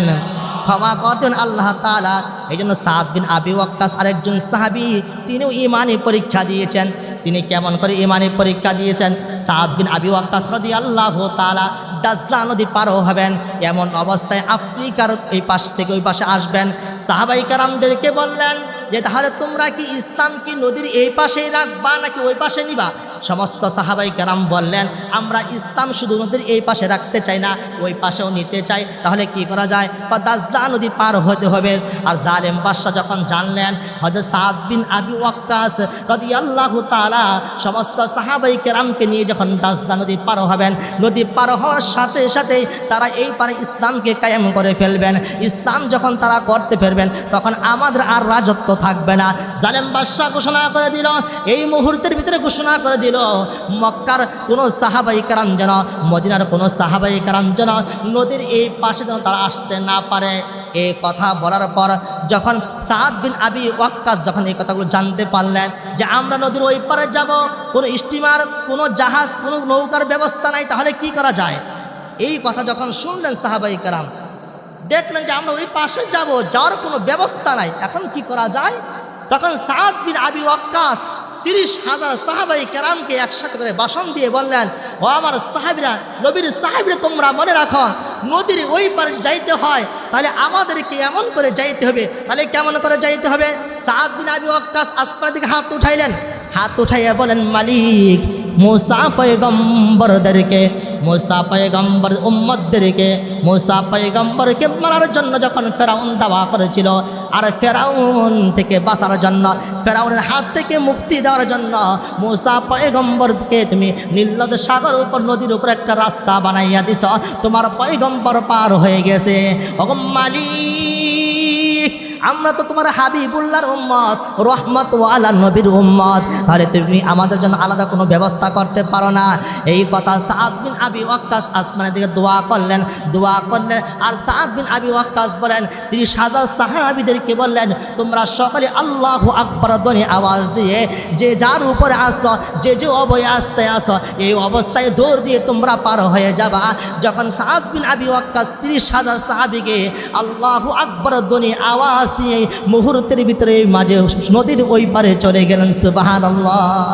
ক্ষমা করতেন আল্লাহ তাআলা। এই জন্য সাদ বিন আবি ওয়াক্কাস আরেকজন সাহাবী, তিনিও ইমানি পরীক্ষা দিয়েছেন। তিনি কেমন করে ইমানি পরীক্ষা দিয়েছেন? সাদ বিন আবি ওয়াক্কাস রাদিয়াল্লাহু তাআলা দাজলা নদী পার হবেন, এমন অবস্থায় আফ্রিকার এই পাশ থেকে ওই পাশে আসবেন। সাহাবাই কারামদেরকে বললেন যে তাহলে তোমরা কি ইসলাম কি নদীর এই পাশেই রাখবা নাকি ওই পাশে নিবা? সমস্ত সাহাবাই কেরাম বললেন আমরা ইসলাম শুধু নদীর এই পাশে রাখতে চাই না, ওই পাশেও নিতে চাই। তাহলে কি করা যায়? বা দাজলা নদী পার হতে হবে। আর জালেম বাদশা যখন জানলেন হযরত সাদ বিন আবি ওয়াক্কাস রাদিয়াল্লাহু তাআলা সমস্ত সাহাবাই কেরামকে নিয়ে যখন দাজলা নদী পার হবেন, নদী পার হওয়ার সাথে সাথে তারা এই পারে ইসলামকে কায়েম করে ফেলবেন। ইসলাম যখন তারা করতে ফেলবেন তখন আমাদের আর রাজত্ব থাকবে না। জালেম বাদশা ঘোষণা করে দিল, এই মুহূর্তের ভিতরে ঘোষণা করে দিল মক্কার কোনো সাহাবাই কেরাম যেন, মদিনার কোনো সাহাবাই কেরাম যেন নদীর এই পাশে যেন তারা আসতে না পারে। এই কথা বলার পর যখন সাদ বিন আবি ওয়াক্কাস যখন এই কথাগুলো জানতে পারলেন যে আমরা নদীর ওই পারে যাব, কোনো স্টিমার, কোনো জাহাজ, কোনো নৌকার ব্যবস্থা নাই, তাহলে কি করা যায়? এই কথা যখন শুনলেন সাহাবাই কেরাম, দেখলেন যে আমরা ওই পাশে যাব, যাওয়ার কোনো ব্যবস্থা নাই, এখন কি করা যায়? তখন সাদ বিন আবি ওয়াক্কাস 30,000 সাহাবাই কেরামকে একসাথে করে ভাষণ দিয়ে বললেন, ও আমার সাহাবীরা, নবীর সাহাবীরা, তোমরা মনে রাখো নদীর ওই পারে যাইতে হয় তাহলে আমাদেরকে এমন করে যাইতে হবে। তাহলে কেমন করে যাইতে হবে? সাদ বিন আবি ওয়াক্কাস আসমানের দিকে হাত উঠাইলেন, হাত উঠাইয়া বলেন মালিক মুসা পয়গম্বরদেরকে, মুসা পয়গম্বর উম্মতদেরকে, মুসা পয়গম্বরকে মারার জন্য যখন ফেরাউন দাওয়া করেছিল, আর ফেরাউন থেকে বাঁচার জন্য, ফেরাউনের হাত থেকে মুক্তি দেওয়ার জন্য মুসা পয়গম্বরকে তুমি নীল সাগর উপর, নদীর উপর একটা রাস্তা বানাইয়া দিছ, তোমার পয়গম্বর পার হয়ে গেছে। ওগো মালিক, আমরা তো তোমার হাবিবুল্লাহর উম্মত, রহমত ওয়ালা নবীর উম্মত, তাহলে তুমি আমাদের জন্য আলাদা কোনো ব্যবস্থা করতে পারো না? এই কথা সাদ বিন আবি ওয়াক্কাস আসমানের দিকে দোয়া করলেন। আর সাদ বিন আবি ওয়াক্কাস বলেন 30,000 সাহাবীদেরকে বললেন তোমরা সকলে আল্লাহু আকবার ধ্বনি আওয়াজ দিয়ে যে যার উপরে আসো, যে যে অবস্থায় আসো, এই অবস্থায় দৌড় দিয়ে তোমরা পার হয়ে যাবা। যখন সাদ বিন আবি ওয়াক্কাস 30,000 সাহাবীকে আল্লাহু আকবার ধ্বনি আওয়াজ দিয়ে মুহূর্তের ভিতরে মাঝে নদীর ওই পারে চলে গেলেন। সুবহানাল্লাহ।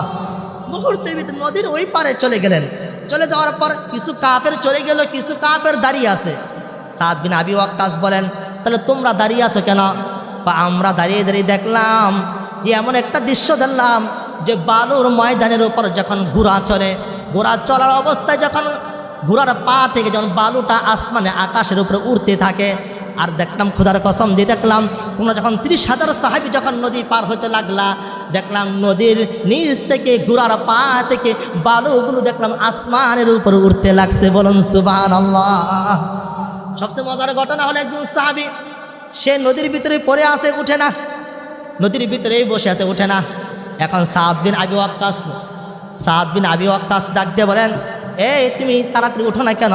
মুহূর্তের ভিতরে নদীর ওই পারে চলে গেলেন। চলে যাওয়ার পর কিছু কাফের চলে গেল, কিছু কাফের দাঁড়িয়ে আছে। সাদ বিন আবি ওয়াক্কাস বলেন তাহলে তোমরা দাঁড়িয়ে আছো কেন? বা আমরা দাঁড়িয়ে দাঁড়িয়ে দেখলাম যে এমন একটা দৃশ্য দেখলাম যে বালুর ময়দানের উপর যখন ঘোড়া চলে, ঘোড়া চলার অবস্থায় যখন ঘোড়ার পা থেকে যখন বালুটা আসমানে আকাশের উপরে উড়তে থাকে, আর দেখলাম খোদার কসম দিয়ে দেখলাম তোমরা যখন 30,000 সাহাবী যখন নদী পার হতে লাগলা, দেখলাম নদীর নিচ থেকে ঘোড়ার পা থেকে বালুগুলো দেখলাম আসমানের উপর উঠতে লাগছে। বলুন সুবহানাল্লাহ। সবচেয়ে মজার ঘটনা হলো একজন সাহাবী, সে নদীর ভিতরে পড়ে আছে, উঠে না, নদীর ভিতরেই বসে আছে, উঠে না। এখন সাদ বিন আবি ওয়াক্কাস ডাক দিয়ে বলেন, এই তুমি তাড়াতাড়ি উঠো না কেন?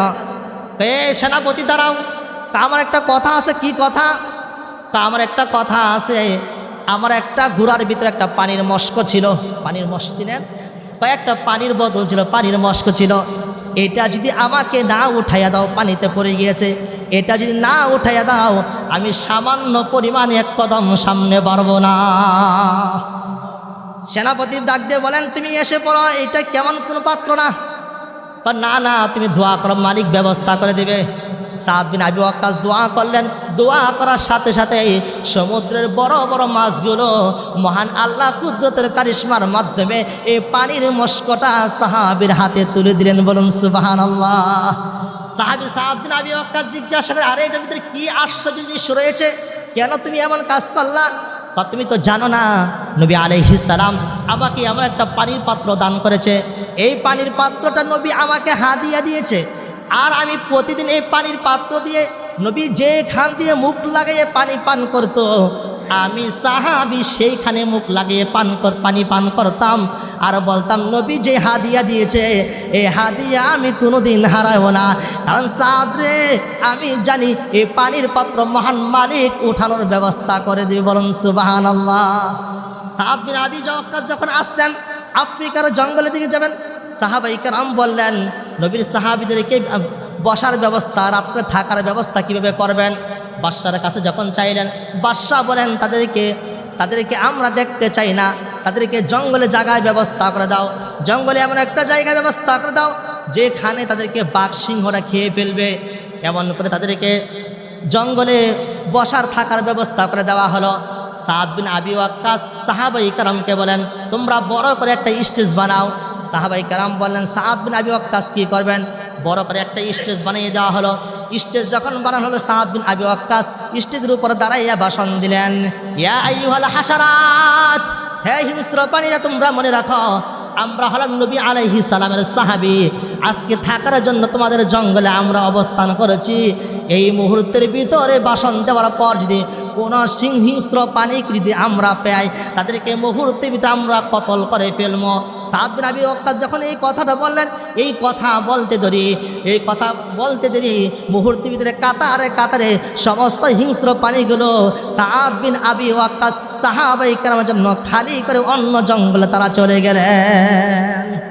সেনাপতি দাঁড়াও, আমার একটা কথা আছে। কি কথা? আমার একটা কথা আছে, আমার একটা ঘোড়ার ভিতরে একটা পানির মস্ক ছিল, পানির মস্ক চিনেন? কয়েকটা পানির বোতল ছিল, পানির মস্ক ছিল, এটা যদি আমাকে না উঠাইয়া দাও, পানিতে পড়ে গিয়েছে, এটা যদি না উঠাইয়া দাও আমি সামান্য পরিমাণে এক কদম সামনে বাড়বো না। সেনাপতি ডাক দিয়ে বলেন তুমি এসে পড়ো, এটা কেমন কোনো পাত্র না। না না, তুমি দোয়া করো, মালিক ব্যবস্থা করে দেবে। সাদ বিন আবি ওয়াক্কাস দোয়া করলেন। দোয়া করার সাথে সাথে সমুদ্রের বড় বড় মাছগুলো মহান আল্লাহ কুদরতের কারিশমার মাধ্যমে এই পানির মস্কটা সাহাবীর হাতে তুলে দিলেন। বলুন সুবহানাল্লাহ। সাহাবী সাদ বিন আবি ওয়াক্কাস জিজ্ঞাসা করে, আরে এটার ভিতরে কি আশ্চর্য জিনিস রয়েছে, কেন তুমি এমন কাজ করলা? তুমি তো জানো না নবী আলাইহিস সালাম আমাকে এমন একটা পানির পাত্র দান করেছে, এই পানির পাত্রটা নবী আমাকে হাদিয়া দিয়েছে, আর আমি প্রতিদিন এই পানির পাত্র দিয়ে নবী যেখান দিয়ে মুখ লাগিয়ে পানি পান করত, আমি সাহাবী সেইখানে মুখ লাগিয়ে পানি পান করতাম, আর বলতাম নবী যে হাদিয়া দিয়েছে এই হাদিয়া আমি কোনোদিন হারাবো না। কারণ সাদ রে, আমি জানি এই পানির পাত্র মহান মালিক উঠানোর ব্যবস্থা করে দিবে। বলুন সুবহানাল্লাহ। সাদ বিন আবি ওয়াক্কাস যখন আসলেন, আফ্রিকার জঙ্গলের দিকে যাবেন, সাহাবাই কেরাম বললেন, নবীর সাহাবীদেরকে বসার ব্যবস্থা, রাত্রে থাকার ব্যবস্থা কিভাবে করবেন? বাদশার কাছে যখন চাইলেন, বাদশা বলেন তাদেরকে আমরা দেখতে চাই না, তাদেরকে জঙ্গলে জায়গায় ব্যবস্থা করে দাও, জঙ্গলে এমন একটা জায়গায় ব্যবস্থা করে দাও যেখানে তাদেরকে বাঘ সিংহরা খেয়ে ফেলবে। এমন করে তাদেরকে জঙ্গলে বসার থাকার ব্যবস্থা করে দেওয়া হলো। সাদ বিন আবি ওয়াক্কাস সাহাবাই কেরামকে বলেন, তোমরা বড় করে একটা স্টেজ বানাও। সাহাবাই কেরাম বললেন, সাদ বিন আবি ওয়াক্কাস কী করবেন? বড় করে একটা স্টেজ বানিয়ে দেওয়া হলো। স্টেজ যখন বানানো হলো, সাদ বিন আবি ওয়াক্কাস স্টেজের উপরে দাঁড়াইয়া ভাষণ দিলেন, ইয়া আইয়ুহাল হাশারাত, হে হিংস্র প্রাণীরা, তোমরা মনে রাখো আমরা হলাম নবী আলাইহিস সালামের সাহাবী। আজকে থাকার জন্য তোমাদের জঙ্গলে আমরা অবস্থান করেছি। এই মুহূর্তের ভিতরে ভাষণ দেওয়ার পর যদি কোনো হিংস্র প্রাণীকে যদি আমরা পাই, তাদেরকে মুহূর্তের ভিতরে আমরা কতল করে ফেলবো। সাদ বিন আবি ওয়াক্কাস যখন এই কথাটা বললেন, এই কথা বলতে দেরি মুহূর্তের ভিতরে কাতারে কাতারে সমস্ত হিংস্র প্রাণীগুলো সাদ বিন আবি ওয়াক্কাস সাহাবায়ে কেরামের জন্য খালি করে অন্য জঙ্গলে তারা চলে গেলেন।